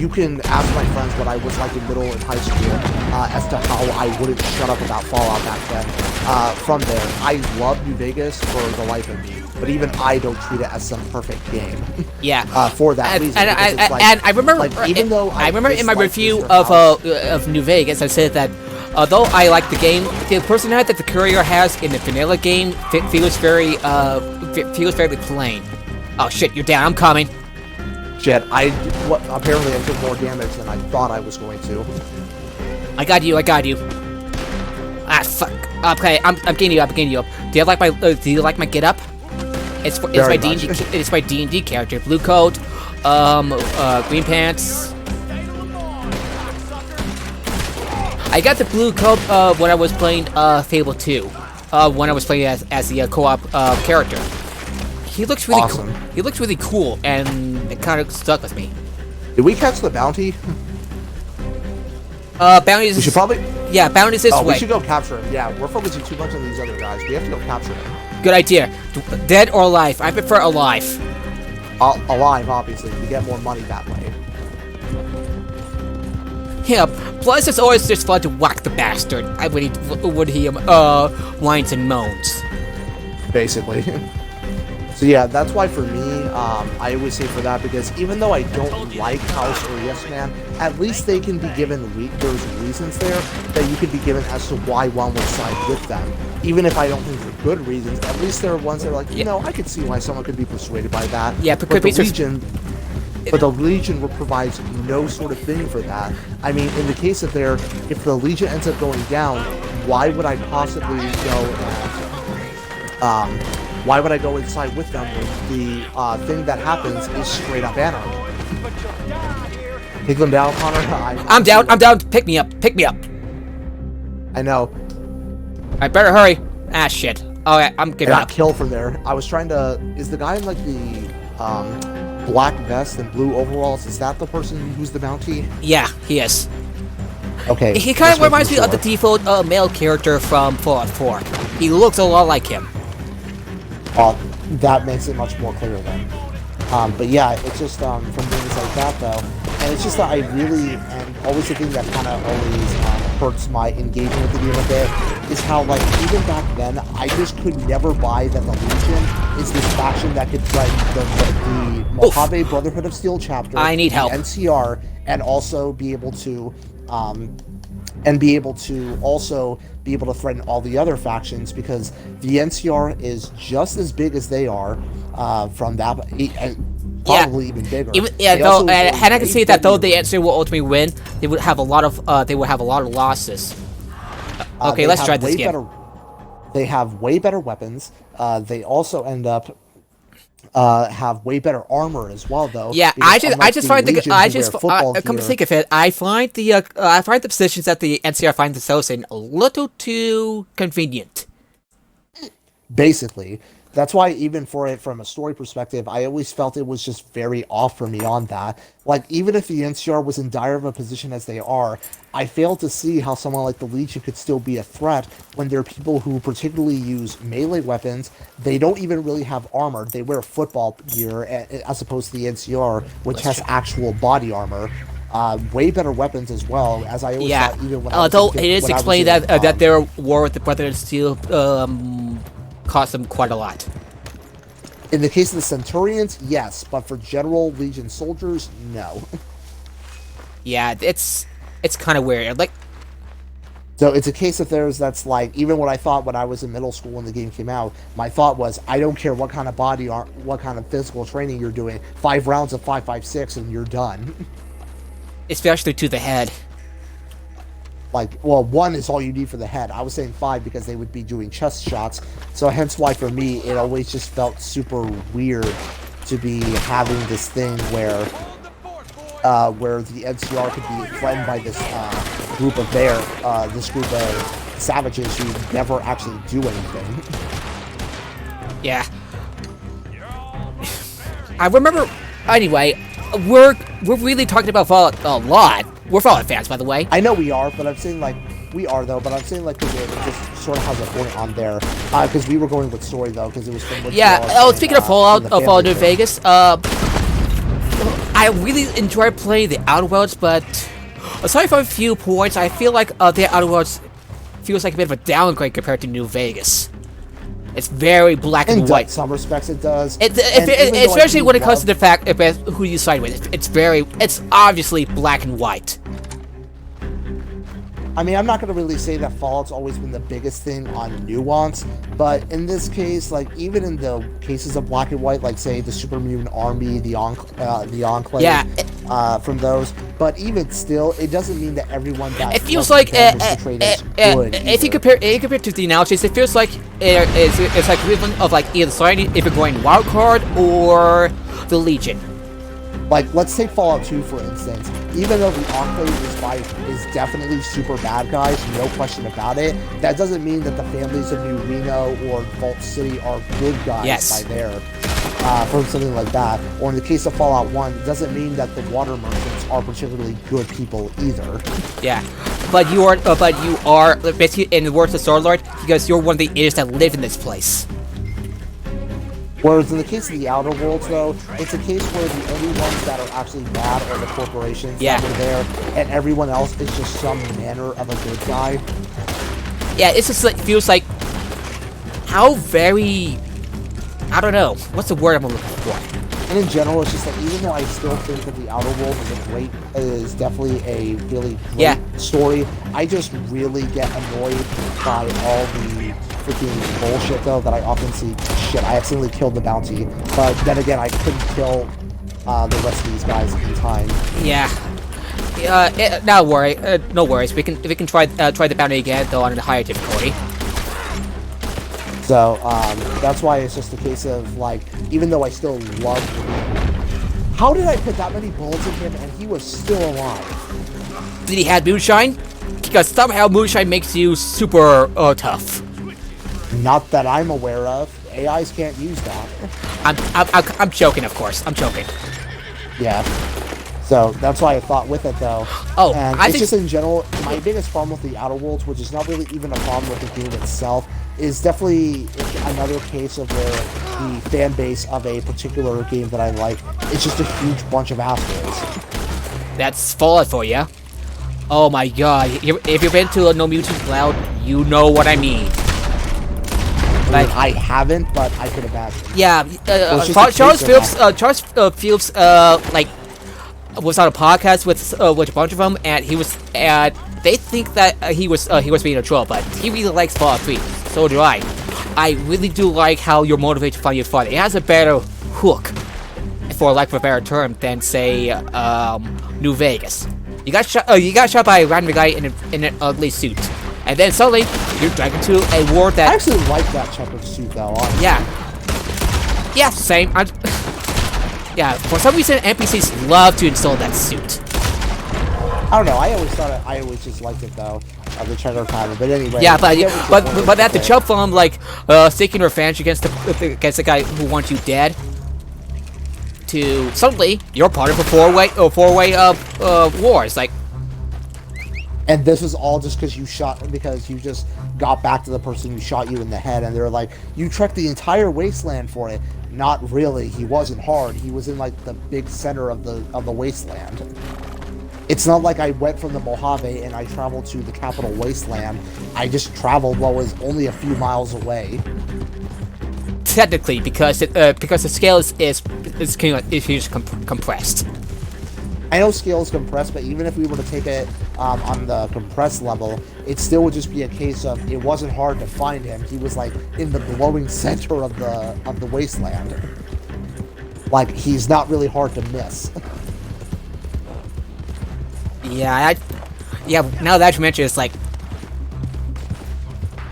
can ask my friends what I was like in middle and high school as to how I wouldn't shut up about Fallout back then. From there, I love New Vegas for the life of me, but even I don't treat it as some perfect game. Yeah. For that reason. And I remember, like, even though I remember in my review of New Vegas, I said that although I like the game, the personality that the courier has in the vanilla game feels very plain. Oh shit, you're down. I'm coming. Shit, apparently I took more damage than I thought I was going to. I got you. Ah, fuck. Okay, I'm getting you up. Do you like my get up? It's my D&D character. Blue coat, green pants. I got the blue coat when I was playing Fable 2. When I was playing as the co-op character. He looks really awesome. He looks really cool, and it kind of stuck with me. Did we catch the bounty? Bounties. We should probably. Yeah, bounties this way. We should go capture him. Yeah, we're focusing too much on these other guys. We have to go capture him. Good idea. Dead or alive? I prefer alive. alive, obviously. You get more money that way. Yeah, plus it's always just fun to whack the bastard when he whines and moans. Basically. So yeah, that's why for me, I always say for that, because even though I don't like House or Yes Man, at least they can be given there's reasons there that you could be given as to why one would side with them. Even if I don't think they're good reasons, at least there are ones that are like, you know, I could see why someone could be persuaded by that. Yeah, but the Legion provides no sort of thing for that. I mean, in the case of if the Legion ends up going down, why would I possibly why would I go inside with them when the thing that happens is straight up anarchy? Take them down, Connor? I'm down. Pick me up. I know. I better hurry. Ah, shit. Alright, I'm giving I up. got killed from there. I was trying to... Is the guy in, like, the black vest and blue overalls, is that the person who's the Mountie? Yeah, he is. Okay. He kind of reminds me of the default male character from Fallout 4. He looks a lot like him. That makes it much more clear then. But yeah, it's just from things like that though, and it's just that I really, and always the thing that kind of always hurts my engagement with the game a bit, is how like even back then, I just could never buy that the Legion is this faction that could threaten the Mojave Brotherhood of Steel chapter, I need help. NCR, and also be able to also be able to threaten all the other factions, because the NCR is just as big as they are from that, and probably even bigger. And I can see that though the NCR will ultimately win, they would have a lot of losses. Okay, let's try this again. They have way better weapons. They also end up have way better armor as well, though. Yeah, I just find come to think of it, I find the positions that the NCR finds themselves in a little too convenient. Basically, that's why even for it from a story perspective, I always felt it was just very off for me on that. Like, even if the NCR was in dire of a position as they are, I fail to see how someone like the Legion could still be a threat when there are people who particularly use melee weapons. They don't even really have armor. They wear football gear as opposed to the NCR, which has actual body armor. Way better weapons as well, as I always thought, even when although it is explained that their war with the Brotherhood of Steel cost them quite a lot. In the case of the Centurions, yes, but for general Legion soldiers, no. Yeah, it's kind of weird. Like, so it's a case of theirs that's like, even what I thought when I was in middle school when the game came out, my thought was, I don't care what kind of what kind of physical training you're doing, 5 rounds of 5.56 and you're done. Especially to the head. Like, well, 1 is all you need for the head. I was saying 5 because they would be doing chest shots. So hence why for me, it always just felt super weird to be having this thing where the NCR could be threatened by this group of savages who never actually do anything. Yeah. I remember. Anyway, we're really talking about Fallout a lot. We're Fallout fans, by the way. I know we are, but I'm saying like we are though. But I'm saying like because it just sort of has a point on there. Because we were going with story though, because it was from. Speaking of Fallout New Vegas, I really enjoy playing the Outer Worlds, but aside from a few points, I feel like the Outer Worlds feels like a bit of a downgrade compared to New Vegas. It's very black and white. In some respects, it does. Especially when it comes to the fact of who you side with. It's obviously black and white. I mean, I'm not going to really say that Fallout's always been the biggest thing on nuance, but in this case, like, even in the cases of black and white, like, say, the Super Mutant Army, the Enclave, from those, but even still, it doesn't mean that everyone that... It feels like, if you compare to the analysis, it feels like it's like equivalent of, like, either side, if you're going Wildcard or the Legion. Like, let's take Fallout 2, for instance. Even though the Enclave is definitely super bad guys, no question about it, that doesn't mean that the families of New Reno or Vault City are good guys by there, for something like that. Or in the case of Fallout 1, it doesn't mean that the water merchants are particularly good people either. Yeah, but you are basically in the words of Starlord, because you're one of the idiots that live in this place. Whereas in the case of the Outer Worlds, though, it's a case where the only ones that are actually bad are the corporations Yeah. that were there, and everyone else is just some manner of a good guy. Yeah, it's just like feels like how very I don't know what's the word I'm looking for. And in general, it's just like, even though I still think that the Outer Worlds is definitely a really great Yeah. story, I just really get annoyed by all the freaking bullshit, though, that I often see. Shit, I accidentally killed the bounty, but then again, I couldn't kill the rest of these guys in time. Yeah. No worry. No worries. We can try the bounty again, though on a higher difficulty. So, that's why it's just a case of, like, even though I still love him, how did I put that many bullets in him and he was still alive? Did he have moonshine? Because somehow moonshine makes you super tough. Not that I'm aware of. AIs can't use that. I'm joking, of course. I'm joking. Yeah. So that's why I thought with it, though. Oh, and I it's think just in general, my biggest problem with the Outer Worlds, which is not really even a problem with the game itself, is definitely another case of where the fan base of a particular game that I like is just a huge bunch of assholes. that's Fallout for you. Oh my god! If you've been to a No Mutant Cloud, you know what I mean. Like, I haven't, but I could imagine. Yeah, it's just a Charles case Phillips. of Phillips, like, was on a podcast with a bunch of them, and he was, they think that he was being a troll, but he really likes Fallout 3. So do I. I really do like how you're motivated to find your father. It has a better hook, for lack of a better term, than say New Vegas. You got shot by a random guy in an ugly suit, and then suddenly you're dragged into a war that. I actually like that checkered suit, though. Honestly. Yeah, same. Yeah, for some reason NPCs love to install that suit. I don't know. I always just liked it, though. The checker pattern. But anyway. Yeah, but at the say. jump from like seeking revenge against the guy who wants you dead, to suddenly you're part of a four-way war. It's like, and this is all just because you just got back to the person who shot you in the head, and they're like, you trekked the entire wasteland for it. Not really. He wasn't hard. He was in like the big center of the wasteland. It's not like I went from the Mojave and I traveled to the capital wasteland. I just traveled what was only a few miles away. technically, because the scale is compressed. I know scale is compressed, but even if we were to take it on the compressed level, it still would just be a case of it wasn't hard to find him. He was like in the glowing center of the wasteland. Like, he's not really hard to miss. Yeah, now that you mention it, it's like,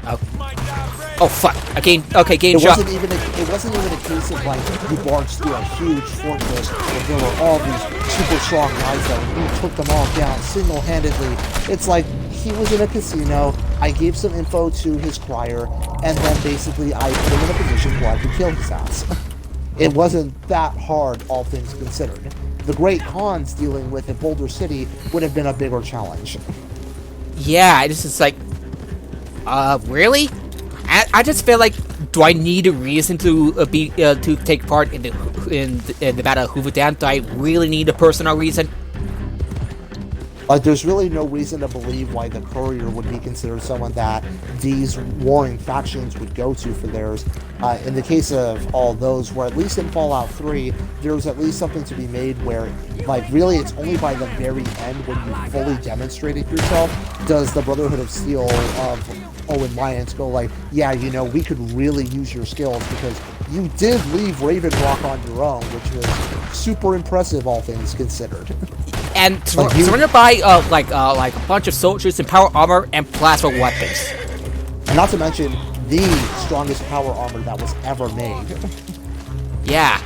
oh fuck! Game shot. It wasn't even a case of like you barged through a huge fortress where there were all these super strong guys that you took them all down single-handedly. It's like he was in a casino. I gave some info to his crier, and then basically I put him in a position where I could kill his ass. It wasn't that hard, all things considered. The Great Khans dealing with in Boulder City would have been a bigger challenge. Yeah, this is like, really? I just feel like, do I need a reason to to take part in the Battle of Hoover Dam? Do I really need a personal reason? Like, there's really no reason to believe why the Courier would be considered someone that these warring factions would go to for theirs. In the case of all those, where at least in Fallout 3, there's at least something to be made where, like, really it's only by the very end when you fully demonstrated yourself does the Brotherhood of Steel of Owen Lyons go like, yeah, you know, we could really use your skills because you did leave Raven Rock on your own, which was super impressive, all things considered. And surrounded by like a bunch of soldiers in power armor and plasma weapons. And not to mention the strongest power armor that was ever made. Yeah.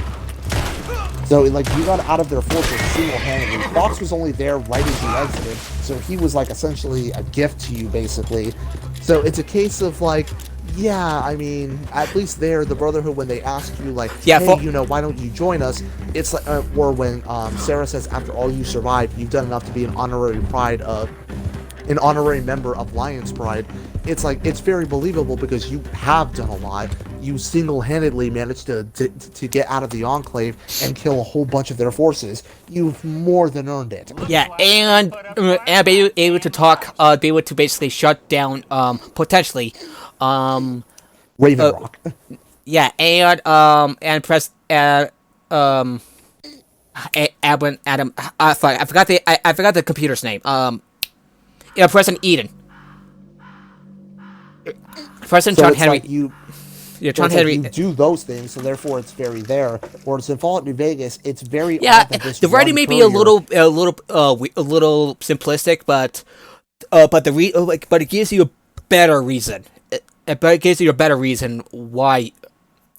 So, like, you got out of their fortress single-handedly. Fox was only there right as you exited, so he was, like, essentially a gift to you, basically. So it's a case of, like, yeah, I mean, at least there, the Brotherhood, when they ask you, like, yeah, hey, you know, why don't you join us? It's like, or when Sarah says, after all you survived, you've done enough to be an honorary pride of an honorary member of Lion's Pride, it's like, it's very believable because you have done a lot. You single-handedly managed to get out of the Enclave and kill a whole bunch of their forces. You've more than earned it. Yeah, and be able to talk, be able to basically shut down, potentially, Raven Rock. yeah, and press, Adam, fuck, I forgot the computer's name, yeah, President Eden. President So John it's Henry. like you, Yeah, so John it's like Henry. you do those things, so therefore it's very there. Whereas in Fallout New Vegas, it's very Yeah, odd that this the writing one may be a courier- little simplistic, but but it gives you a better reason. But it gives you a better reason why you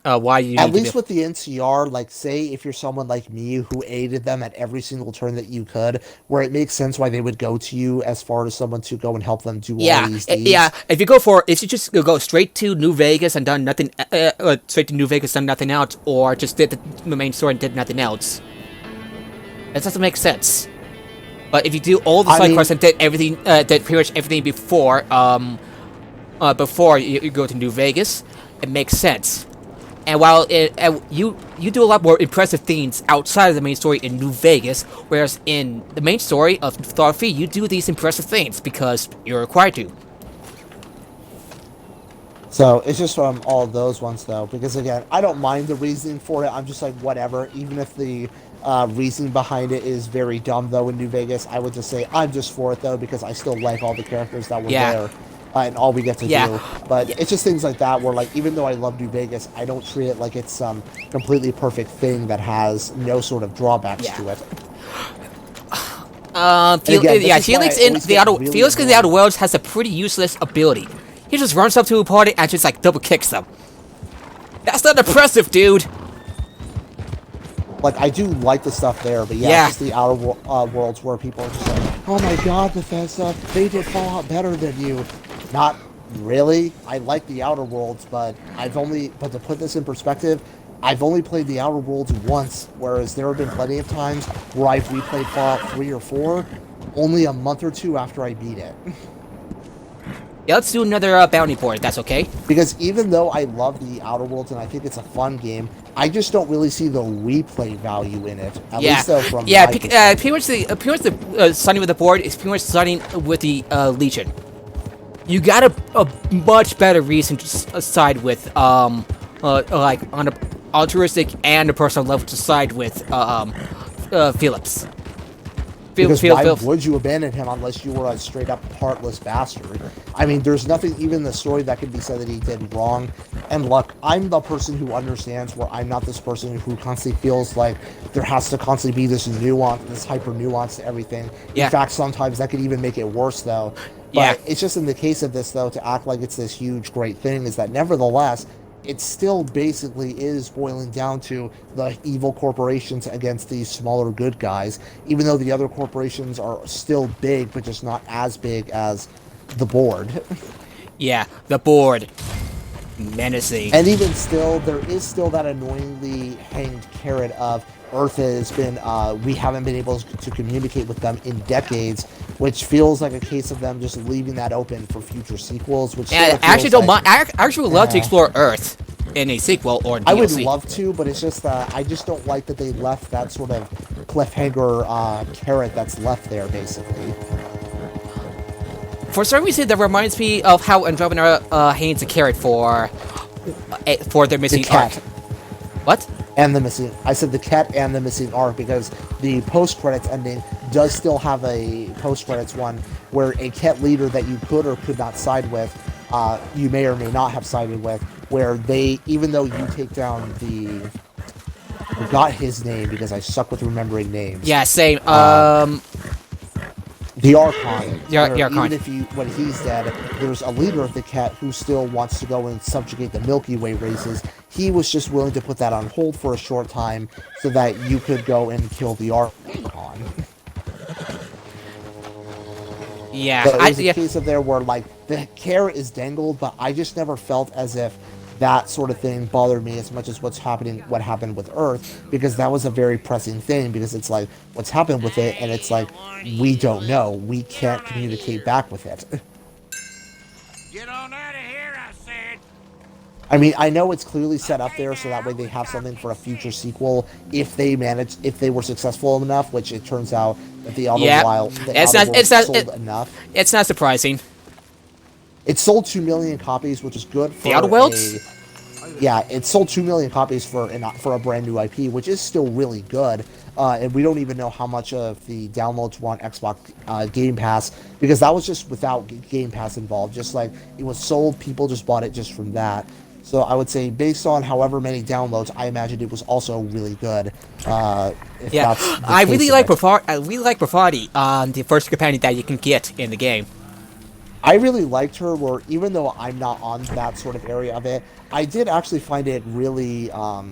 At need to least be. with the NCR, like, say if you're someone like me who aided them at every single turn that you could, where it makes sense why they would go to you as far as someone to go and help them do all these deeds. Yeah. If you just go straight to New Vegas and done nothing, straight to New Vegas done nothing else, or just did the main story and did nothing else, that doesn't make sense. But if you do all the side quests and did everything, did pretty much everything before you go to New Vegas, it makes sense. And while you do a lot more impressive things outside of the main story in New Vegas, whereas in the main story of Fallout 3, you do these impressive things because you're required to. So it's just from all of those ones, though, because again, I don't mind the reasoning for it. I'm just like, whatever. Even if the reasoning behind it is very dumb, though, in New Vegas, I would just say I'm just for it, though, because I still like all the characters that were there. And all we get to do. But it's just things like that where, like, even though I love New Vegas, I don't treat it like it's some completely perfect thing that has no sort of drawbacks to it. Felix in the Outer Worlds has a pretty useless ability. He just runs up to a party and just like double kicks them. That's not impressive, dude. Like, I do like the stuff there, but yeah, it's just the Outer Worlds where people are just like, oh my god, Bethesda, they did Fallout better than you. Not really. I like the Outer Worlds, but but to put this in perspective, I've only played the Outer Worlds once, whereas there have been plenty of times where I've replayed Fallout 3 or 4 only a month or two after I beat it. Yeah, let's do another bounty board, that's okay. Because even though I love the Outer Worlds and I think it's a fun game, I just don't really see the replay value in it. At least though from pretty much the starting with the board is pretty much starting with the Legion. You got a much better reason to side with like on a altruistic and a personal level to side with Phillips. Because why would you abandon him unless you were a straight-up heartless bastard? I mean, there's nothing even in the story that can be said that he did wrong. And look, I'm the person who understands where I'm not this person who constantly feels like there has to constantly be this nuance, this hyper-nuance to everything. In fact, sometimes that could even make it worse, though. But it's just in the case of this, though, to act like it's this huge, great thing is that nevertheless, it still basically is boiling down to the evil corporations against these smaller good guys, even though the other corporations are still big, but just not as big as the board. Yeah, the board. Menacing. And even still, there is still that annoyingly hanged carrot of Earth has been, we haven't been able to communicate with them in decades, which feels like a case of them just leaving that open for future sequels, which I actually don't mind. I actually would love to explore Earth in a sequel or DLC. I would love to, but it's just, I just don't like that they left that sort of cliffhanger carrot that's left there, basically. For some reason, that reminds me of how Andromeda hangs a carrot for their missing arc. What? And the missing, I said the cat and the missing arc because the post-credits ending does still have a post-credits one where a cat leader that you could or could not side with, you may or may not have sided with, where they, even though you take down the, I forgot his name because I suck with remembering names. Yeah, same. The Archon. The Archon. Even if when he's dead, there's a leader of the cat who still wants to go and subjugate the Milky Way races. He was just willing to put that on hold for a short time so that you could go and kill the Archon. Yeah, But there's a case of there where, like, the carrot is dangled, but I just never felt as if that sort of thing bothered me as much as what happened with Earth, because that was a very pressing thing, because it's like what's happened with it, and it's like we don't know, we can't communicate back with it. Get on out of here, I said. I mean, I know it's clearly set up there so that way they have something for a future sequel if they were successful enough, which it turns out that Yeah, the it's Outer not. Worlds sold enough. It's not surprising. It sold 2 million copies, which is good for The Outer Worlds. yeah, it sold 2 million copies for a brand new IP, which is still really good. And we don't even know how much of the downloads were on Xbox Game Pass, because that was just without Game Pass involved. Just like it was sold, people just bought it just from that. So I would say, based on however many downloads, I imagine it was also really good. If Yeah, that's the I case really of like it. Bravati. I really like Bravati, the first companion that you can get in the game. I really liked her, where even though I'm not on that sort of area of it, I did actually find it really, I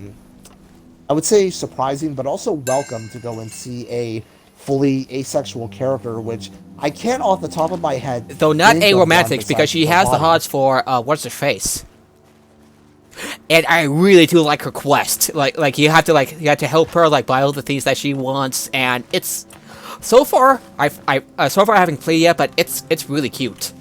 would say surprising, but also welcome to go and see a fully asexual character, which I can't off the top of my head. Though not think of one aromantics, because besides she has the Bravati. hots for what's her face. And I really do like her quest. Like you have to help her buy all the things that she wants, and it's so far I haven't played yet, but it's really cute.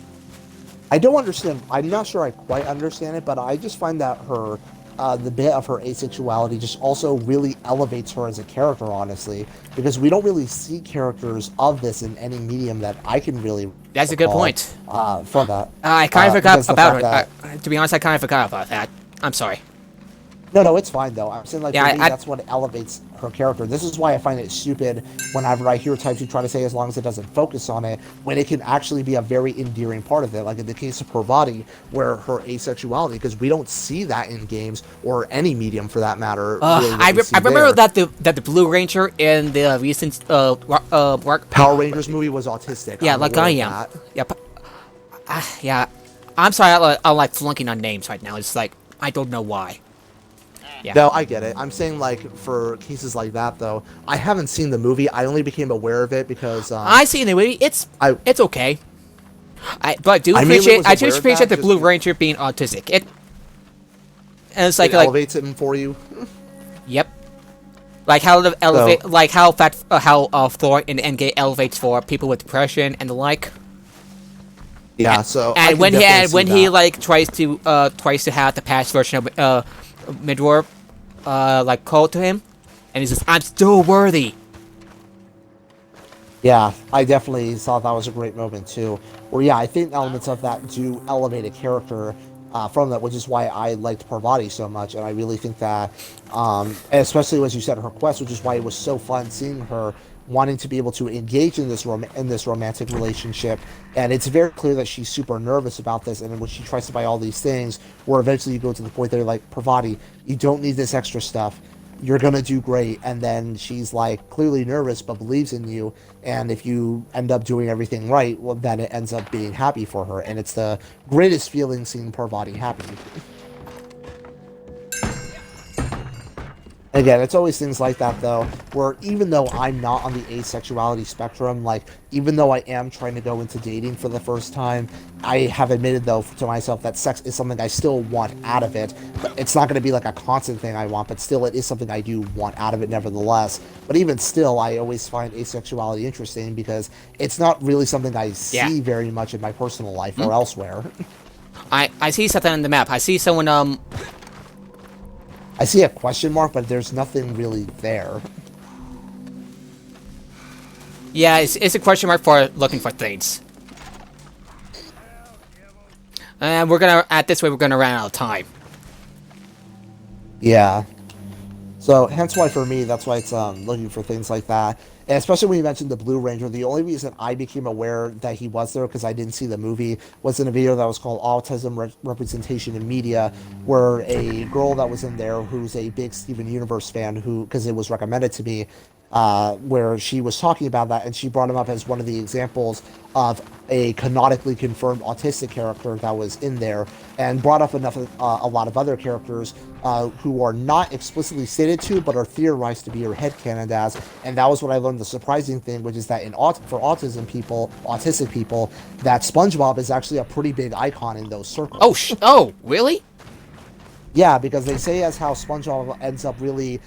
I don't understand. I'm not sure I quite understand it, but I just find that the bit of her asexuality just also really elevates her as a character, honestly, because we don't really see characters of this in any medium that I can really. That's a good recall, point. From that. I kind of because forgot the about fact her. To be honest, I kind of forgot about that. I'm sorry. No, it's fine though. I'm saying for Yeah, me, that's what elevates her character. This is why I find it stupid whenever I hear types who try to say as long as it doesn't focus on it, when it can actually be a very endearing part of it. Like in the case of Parvati, where her asexuality, because we don't see that in games or any medium for that matter. Really I remember there. that the Blue Ranger in the recent Power Rangers movie was autistic. Yeah, I'm like aware I of am. that. Yeah, yeah. I'm sorry, I'm like flunking on names right now. It's like I don't know why. Yeah. No, I get it. I'm saying for cases like that though, I haven't seen the movie. I only became aware of it because I see in the movie. It's okay. But I do I mainly appreciate was I do aware of appreciate that the Blue just- Ranger being autistic. And it's it elevates it for you. Yep. Like how the elevate, like how Thor in Endgame elevates for people with depression and the like. Yeah. So And when he tries to have the past version of Midwar called to him, and he says, "I'm still worthy." Yeah, I definitely thought that was a great moment too. Where yeah, I think elements of that do elevate a character from that, which is why I liked Parvati so much, and I really think that, and especially as you said, her quest, which is why it was so fun seeing her wanting to be able to engage in this romantic relationship, and it's very clear that she's super nervous about this, and then when she tries to buy all these things, where eventually you go to the point that you're like, Parvati, you don't need this extra stuff. You're gonna do great. And then she's like clearly nervous but believes in you, and if you end up doing everything right, well then it ends up being happy for her, and it's the greatest feeling seeing Parvati happy. Again, it's always things like that though, where even though I'm not on the asexuality spectrum, like even though I am trying to go into dating for the first time, I have admitted though to myself that sex is something I still want out of it. But it's not going to be like a constant thing I want, but still it is something I do want out of it nevertheless. But even still, I always find asexuality interesting because it's not really something I see very much in my personal life or elsewhere. I see something on the map. I see someone I see a question mark, but there's nothing really there. Yeah, it's a question mark for looking for things. And we're gonna run out of time. Yeah. So hence why for me, that's why it's looking for things like that. And especially when you mentioned the Blue Ranger, the only reason I became aware that he was there, because I didn't see the movie, was in a video that was called Autism Representation in Media, where a girl that was in there who's a big Steven Universe fan, because it was recommended to me, where she was talking about that, and she brought him up as one of the examples of a canonically confirmed autistic character that was in there, and brought up a lot of other characters who are not explicitly stated to, but are theorized to be or headcanoned as, and that was what I learned the surprising thing, which is that for autistic people, that SpongeBob is actually a pretty big icon in those circles. Oh, really? Yeah, because they say as how SpongeBob ends up really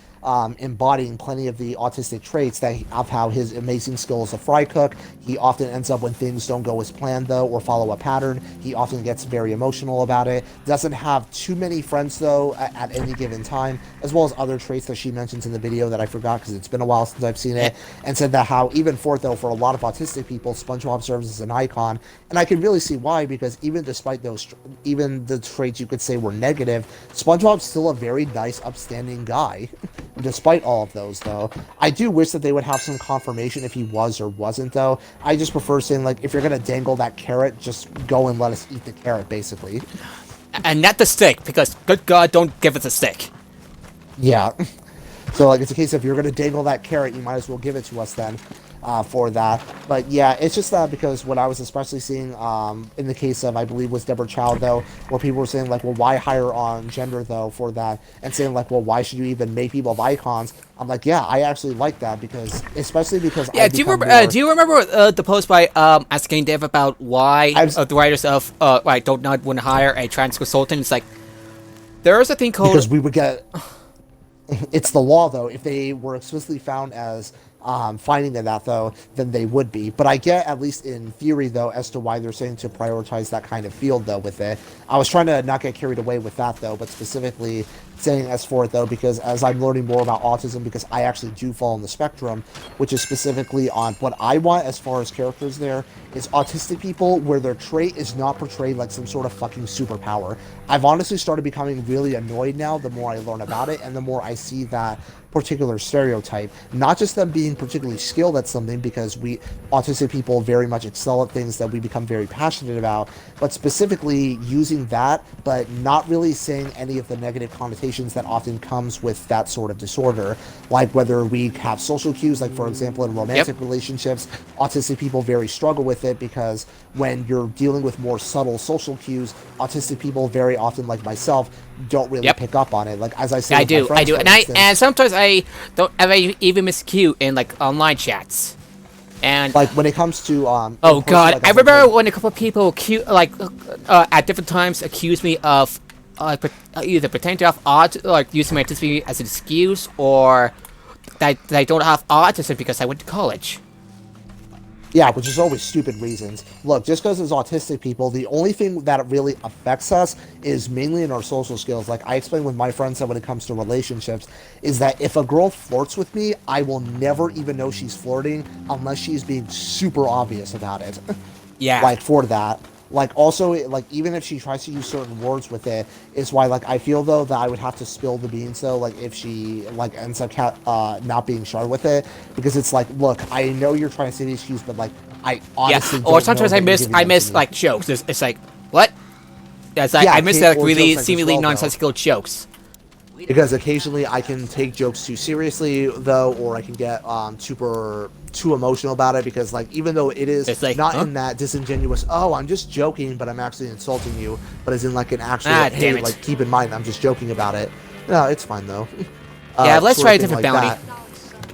embodying plenty of the autistic traits of how his amazing skill as a fry cook. He often ends up when things don't go as planned though, or follow a pattern. He often gets very emotional about it. Doesn't have too many friends though at any given time, as well as other traits that she mentions in the video that I forgot because it's been a while since I've seen it. And said that how even for a lot of autistic people, SpongeBob serves as an icon, and I can really see why because even despite even the traits you could say were negative, SpongeBob's still a very nice, upstanding guy. Despite all of those, though, I do wish that they would have some confirmation if he was or wasn't, though. I just prefer saying, like, if you're gonna dangle that carrot, just go and let us eat the carrot, basically. And not the stick, because good God, don't give us a stick. Yeah. So, like, it's a case of if you're gonna dangle that carrot, you might as well give it to us then. For that. But yeah, it's just that because what I was especially seeing in the case of, I believe, was Deborah Chow, though, where people were saying, like, well, why hire on gender, though, for that? And saying, like, well, why should you even make people of icons? I'm like, yeah, I actually like that because, especially because yeah, do you remember the post by asking Dev about why the writers of don't not want to hire a trans consultant? It's like, there's a thing called... Because we would get... It's the law, though. If they were explicitly found as finding that, though, then they would be. But I get, at least in theory, though, as to why they're saying to prioritize that kind of field, though, with it. I was trying to not get carried away with that, though, but specifically saying as for it, though, because as I'm learning more about autism, because I actually do fall on the spectrum, which is specifically on what I want as far as characters there, is autistic people where their trait is not portrayed like some sort of fucking superpower. I've honestly started becoming really annoyed now the more I learn about it and the more I see that particular stereotype. Not just them being particularly skilled at something, because we autistic people very much excel at things that we become very passionate about, but specifically using that, but not really saying any of the negative connotations that often comes with that sort of disorder. Like whether we have social cues, like for example in romantic relationships, autistic people very struggle with it because when you're dealing with more subtle social cues, autistic people very often, like myself, don't really pick up on it. Like as I said, I do, and sometimes I don't ever even miss cue in like online chats. And like when it comes to oh god, like, I remember when a couple of people at different times accused me of either pretending to have like using my autism as an excuse, or that I don't have autism because I went to college. Yeah, which is always stupid reasons. Look, just because it's autistic people, the only thing that really affects us is mainly in our social skills. Like I explained with my friends that when it comes to relationships, is that if a girl flirts with me, I will never even know she's flirting unless she's being super obvious about it. Yeah. Like for that. Like also, like even if she tries to use certain words with it, is why like I feel though that I would have to spill the beans though, like if she like ends up not being sure with it, because it's like, look, I know you're trying to say these cues, but like I honestly don't or sometimes know I miss like jokes. It's like what? It's like I miss like really seemingly nonsensical jokes. Because occasionally I can take jokes too seriously though, or I can get too emotional about it, because like even though it is like, not in that disingenuous, oh I'm just joking but I'm actually insulting you, but as in like an actual hey, like keep in mind I'm just joking about it. No, it's fine though. Yeah, let's try a different bounty.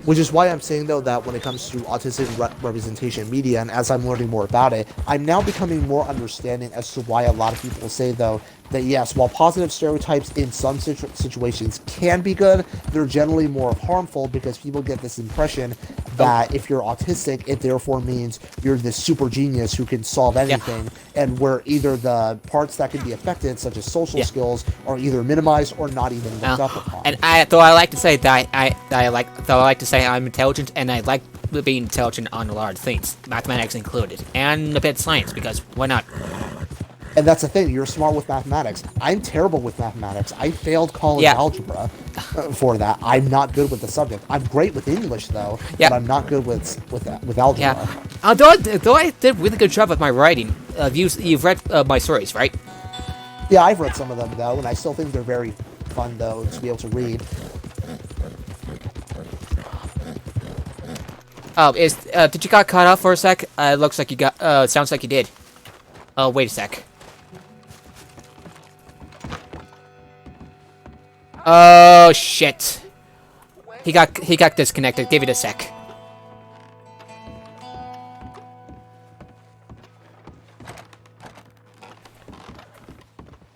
Which is why I'm saying though that when it comes to autistic representation media, and as I'm learning more about it, I'm now becoming more understanding as to why a lot of people say though that yes, while positive stereotypes in some situations can be good, they're generally more harmful, because people get this impression that if you're autistic, it therefore means you're this super genius who can solve anything, and where either the parts that can be affected, such as social skills, are either minimized or not even looked up upon. And I like to say that I like to say I'm intelligent, and I like being intelligent on a lot of things, mathematics included, and a bit of science, because why not? And that's the thing, you're smart with mathematics. I'm terrible with mathematics. I failed college algebra for that. I'm not good with the subject. I'm great with English, though, but I'm not good with algebra. Yeah. Although I did a really good job with my writing. You've read my stories, right? Yeah, I've read some of them, though, and I still think they're very fun, though, to be able to read. Oh, did you got cut off for a sec? It looks like you got, sounds like you did. Oh, wait a sec. Oh shit! He got disconnected. Give it a sec.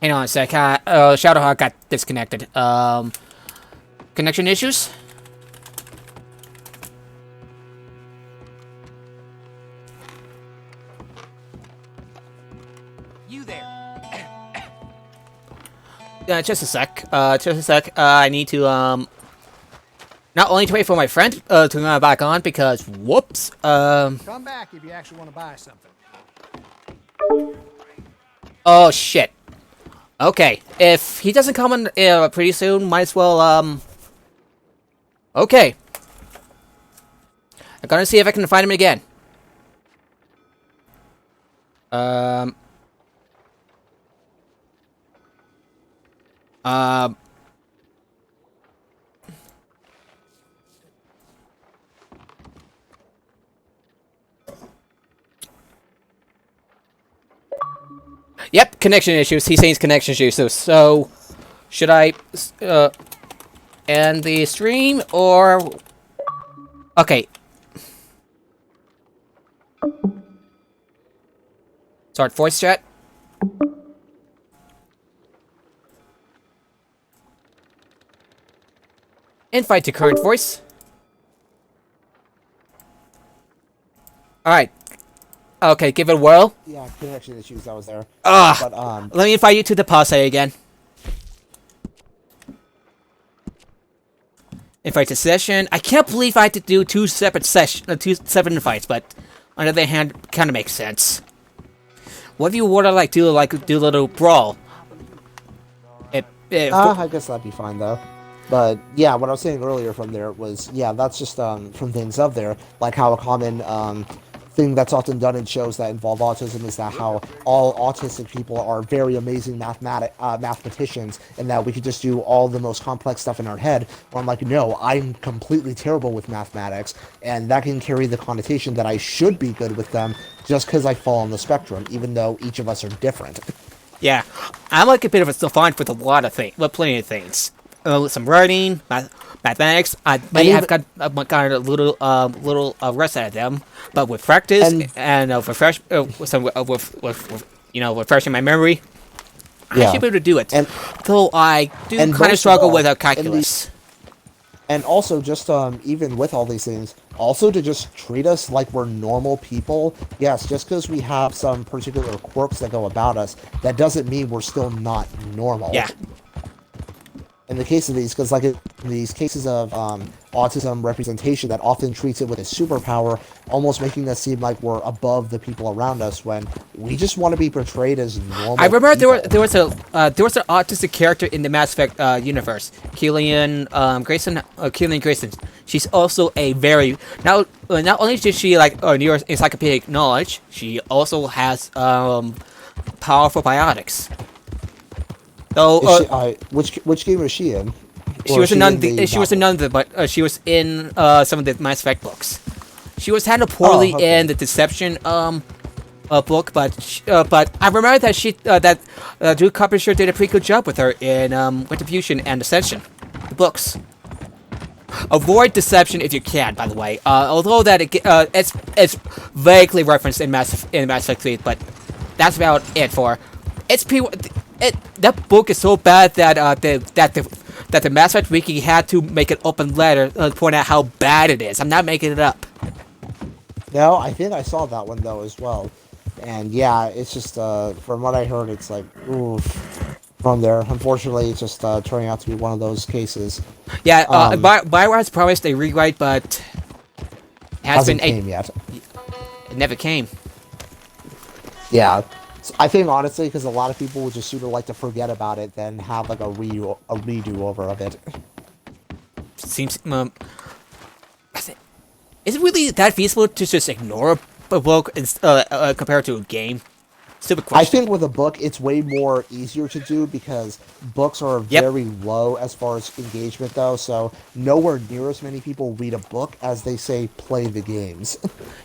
Hang on a sec. Shadowhawk got disconnected. Connection issues? You there. Just a sec. I need to, not only to wait for my friend, to come back on, because, whoops, Come back if you actually want to buy something. oh, shit. Okay, if he doesn't come in, pretty soon, might as well, okay. I'm gonna see if I can find him again. Um... Yep, connection issues. He's saying connection issues. So, should I end the stream or? Okay. Start voice chat. Invite to current voice. Alright. Okay, give it a whirl. Yeah, connection issues. That was there. Ah, But let me invite you to the pause again. Invite to session. I can't believe I had to do two separate invites, but on the other hand, kind of makes sense. What if you were to do a little brawl? I guess that'd be fine though. But yeah, what I was saying earlier from there was, yeah, that's just from things up there, like how a common thing that's often done in shows that involve autism is that how all autistic people are very amazing mathematicians, and that we could just do all the most complex stuff in our head. Where I'm like, no, I'm completely terrible with mathematics, and that can carry the connotation that I should be good with them just because I fall on the spectrum, even though each of us are different. Yeah, I'm like a bit of a savant with a lot of things, with plenty of things. Some writing, mathematics. I may have got a little rest out of them, but with practice and refreshing my memory, I should be able to do it. Though I do kind of struggle with calculus. And also, just even with all these things, also to just treat us like we're normal people. Yes, just because we have some particular quirks that go about us, that doesn't mean we're still not normal. Yeah. In the case of these, because like in these cases of autism representation that often treats it with a superpower, almost making us seem like we're above the people around us when we just want to be portrayed as normal. I remember people. there was an autistic character in the Mass Effect universe, Keelan Grayson. She's also a very not only did she like encyclopedic knowledge, she also has powerful biotics. So, which game was she in? She was in none. She was in none of them, but she was in some of the Mass Effect books. She was handled poorly in the Deception book, but I remember that Drew Carpenter did a pretty good job with her in Retribution and Ascension, the books. Avoid Deception if you can, by the way. Although that it's vaguely referenced in Mass Effect 3, but that's about it for it's people. That book is so bad that the Mass Effect Wiki had to make an open letter to point out how bad it is. I'm not making it up. No, I think I saw that one though as well, and yeah, it's just from what I heard, it's like oof. From there, unfortunately, it's just turning out to be one of those cases. Yeah, Bioware has promised a rewrite, but hasn't came yet. It never came. Yeah. I think honestly, because a lot of people would just sooner like to forget about it than have like a redo over of it. Seems is it really that feasible to just ignore a book compared to a game? Stupid question. I think with a book, it's way more easier to do because books are very low as far as engagement, though. So nowhere near as many people read a book as they say play the games.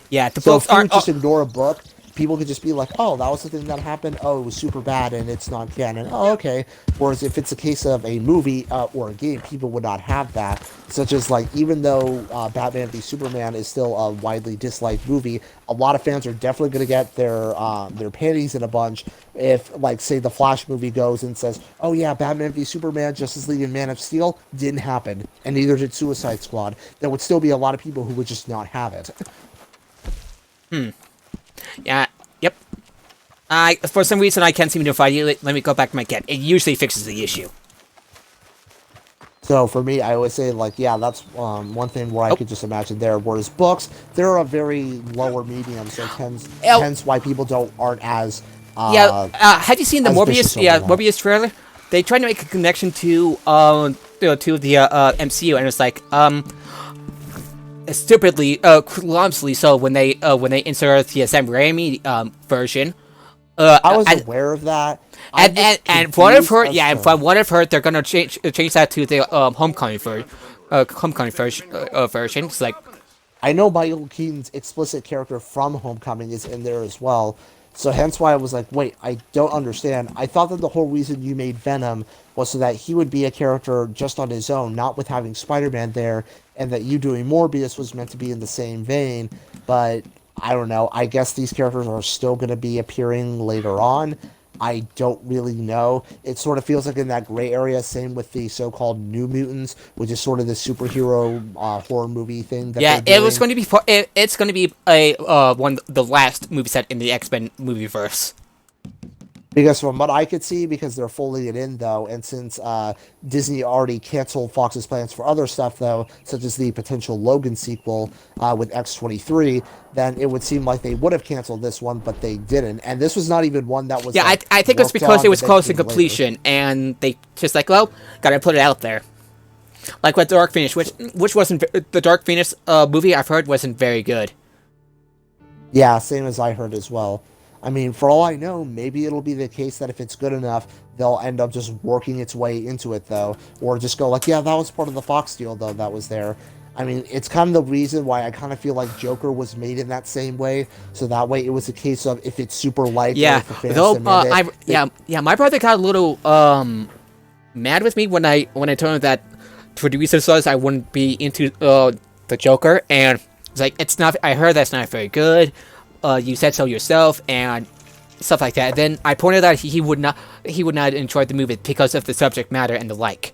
Yeah, the so books if you aren't just ignore a book. people could just be like, oh, that was the thing that happened. Oh, it was super bad and it's not canon. Oh, okay. Whereas if it's a case of a movie or a game, people would not have that. Such as like, even though Batman v Superman is still a widely disliked movie, a lot of fans are definitely going to get their panties in a bunch if, like, say the Flash movie goes and says, oh yeah, Batman v Superman, Justice League, and Man of Steel didn't happen, and neither did Suicide Squad. There would still be a lot of people who would just not have it. Yeah. Yep. For some reason I can't seem to find it. Let me go back to my cat. It usually fixes the issue. So for me, I always say, like, yeah, that's one thing where I could just imagine there. Whereas books, they're a very lower medium, so hence why people aren't as have you seen the vicious Morbius? over Yeah, that. Morbius trailer. They tried to make a connection to the MCU, and it's like stupidly, clumsily so when they insert the Sam Raimi version. I was aware of that. And from what I've heard, from what I've heard, they're gonna change that to the Homecoming version. It's like, I know Michael Keaton's explicit character from Homecoming is in there as well. So hence why I was like, wait, I don't understand. I thought that the whole reason you made Venom was so that he would be a character just on his own, not with having Spider-Man there, and that you doing Morbius was meant to be in the same vein. But I don't know. I guess these characters are still going to be appearing later on. I don't really know. It sort of feels like in that gray area. Same with the so-called New Mutants, which is sort of the superhero horror movie thing. That it was going to be. It's going to be the last movie set in the X-Men movieverse. Because from what I could see, because they're folding it in, though, and since Disney already canceled Fox's plans for other stuff, though, such as the potential Logan sequel with X-23, then it would seem like they would have canceled this one, but they didn't. And this was not even one that was... Yeah, like, I think it's because on, it was close to later. completion, and they just like, well, gotta put it out there. Like with Dark Phoenix, which wasn't... The Dark Phoenix movie, I've heard, wasn't very good. Yeah, same as I heard as well. I mean, for all I know, maybe it'll be the case that if it's good enough, they'll end up just working its way into it, though. Or just go like, yeah, that was part of the Fox deal, though, that was there. I mean, it's kind of the reason why I kind of feel like Joker was made in that same way. So that way it was a case of if it's super liked, yeah, if the fans though, demand it, my brother got a little mad with me when I told him that producer says I wouldn't be into the Joker, and it's like, it's not. I heard that's not very good. You said so yourself, and stuff like that. Then I pointed out he would not enjoy the movie because of the subject matter and the like.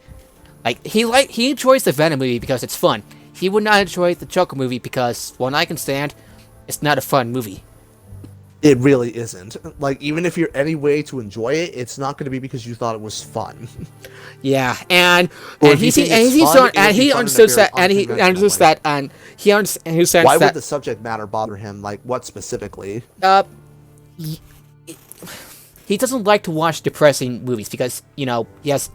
He enjoys the Venom movie because it's fun. He would not enjoy the Joker movie because, one I can stand, it's not a fun movie. It really isn't. Like, even if you're any way to enjoy it, it's not going to be because you thought it was fun. Yeah, and Or he if you think it's fun, it would be fun in a understood very that, and he unconventional understood way. that, and he understands Why would that. the subject matter bother him? Like, what specifically? He doesn't like to watch depressing movies because, you know, he has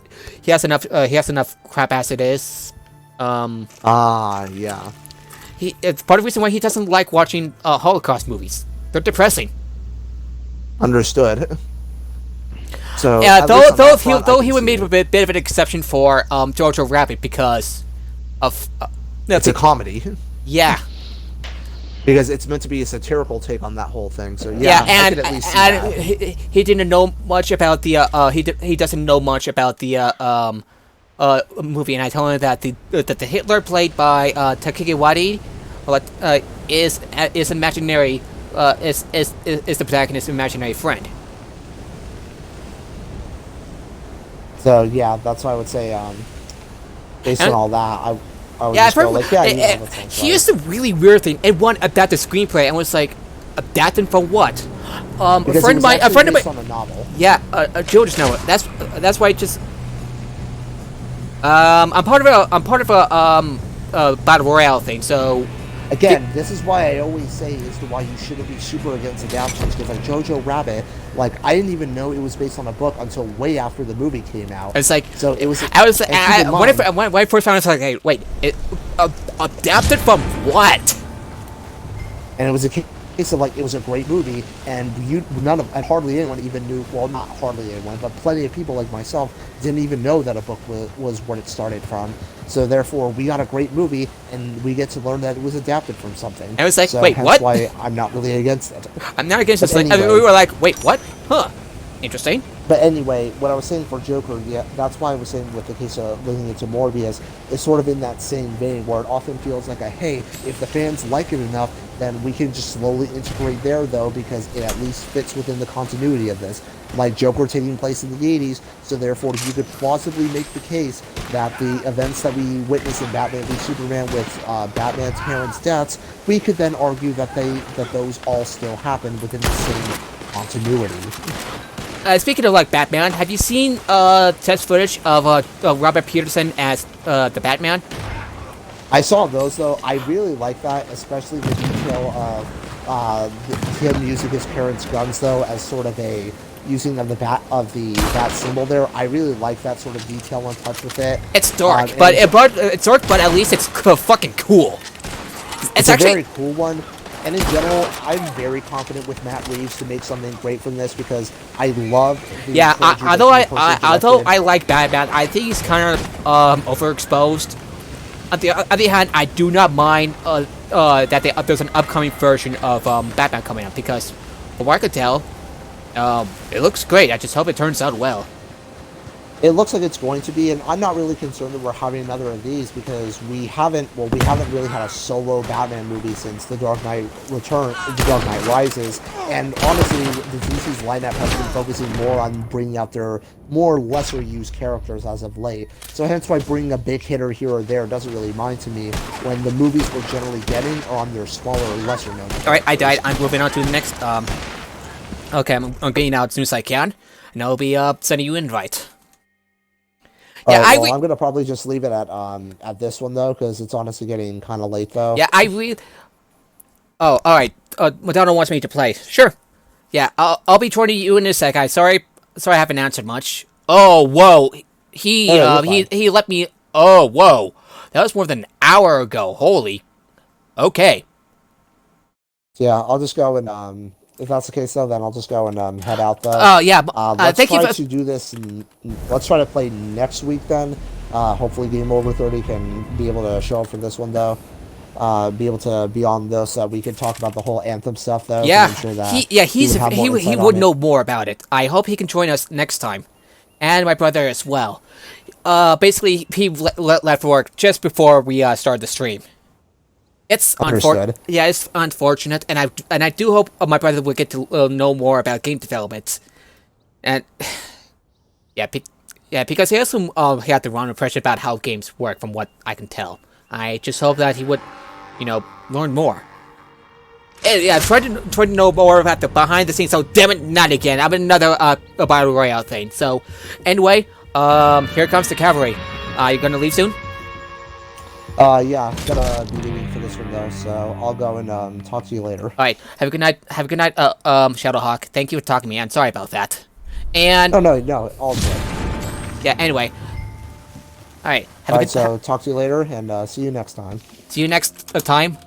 enough crap as it is. Yeah. It's part of the reason why he doesn't like watching Holocaust movies. They're depressing. Understood. So, though he would make a bit of an exception for Jojo Rabbit because of it's a comedy. Yeah. Because it's meant to be a satirical take on that whole thing. So yeah, and I could at least see that. he didn't know much about the he doesn't know much about the movie, and I told him that the Hitler played by Taika Waititi is imaginary is the protagonist's imaginary friend. So yeah, that's why I would say based on all that, I would just go like, that sounds here's the really weird thing. It won adapted screenplay and was like, adapted from what? A friend of mine, on a novel. Yeah, a children's novel. That's why it just. I'm part of a battle royale thing. So again, this is why I always say as to why you shouldn't be super against adaptations, because like Jojo Rabbit, like I didn't even know it was based on a book until way after the movie came out. It's like, so it was. When I first found it, I was like, hey, wait, it adapted from what? And it was a case case of like it was a great movie, and and hardly anyone even knew. Well, not hardly anyone, but plenty of people like myself didn't even know that a book was what it started from. So therefore, we got a great movie, and we get to learn that it was adapted from something. And it was like, so wait, hence what? Why I'm not really against it. I'm not against But this. Like, I mean, anyway. we were like, wait, what? Huh? Interesting. But anyway, what I was saying for Joker, yeah, that's why I was saying with the case of linking it to Morbius, it's sort of in that same vein where it often feels like hey, if the fans like it enough, then we can just slowly integrate there, though, because it at least fits within the continuity of this. Like Joker taking place in the 80s, so therefore you could plausibly make the case that the events that we witness in Batman v Superman with Batman's parents' deaths, we could then argue that those all still happen within the same continuity. Speaking of like Batman, have you seen test footage of Robert Pattinson as the Batman? I saw those though. I really like that, especially the detail of him using his parents' guns though as sort of a using of the bat symbol there. I really like that sort of detail and touch with it. It's dark, it's dark, but at least it's fucking cool. It's actually a very cool one. And in general, I'm very confident with Matt Reeves to make something great from this because I love the although I like Batman, I think he's kind of overexposed. On the other hand, I do not mind that there's an upcoming version of Batman coming out because, from what I could tell, it looks great. I just hope it turns out well. It looks like it's going to be, and I'm not really concerned that we're having another of these because we haven't really had a solo Batman movie since The Dark Knight Rises, and honestly, the DC's lineup has been focusing more on bringing out their more lesser used characters as of late, so hence why bringing a big hitter here or there doesn't really mind to me when the movies we're generally getting are on their smaller, lesser known characters. Alright, I died. I'm moving on to the next, okay, I'm getting out as soon as I can, and I'll be, sending you an invite. Yeah, I'm gonna probably just leave it at this one though, because it's honestly getting kind of late though. Yeah, Oh, all right. Madonna wants me to play. Sure. Yeah, I'll be joining you in a sec. Sorry, I haven't answered much. Oh, whoa. He let me. Oh, whoa. That was more than an hour ago. Holy. Okay. Yeah, I'll just go and if that's the case, though, then I'll just go and head out, though. Oh, yeah. Let's thank try you to do this, and let's try to play next week, then. Hopefully Game Over 30 can be able to show up for this one, though. Be able to be on this, so that we can talk about the whole Anthem stuff, though. Yeah, sure that he would know more about it. I hope he can join us next time. And my brother as well. Basically, he left work just before we started the stream. It's unfortunate. Yeah, it's unfortunate, and I do hope my brother will get to know more about game development, and because he also had the wrong impression about how games work, from what I can tell. I just hope that he would, learn more. And, yeah, try to know more about the behind the scenes. So damn it, not again. I'm in another a battle royale thing. So anyway, here comes the cavalry. You gonna leave soon? Yeah, I'm gonna be leaving for this one though, so I'll go and talk to you later. Alright, have a good night. Have a good night, Shadowhawk. Thank you for talking to me. I'm sorry about that. And No, all good. Yeah, anyway. Alright, Alright, so talk to you later and see you next time. See you next time.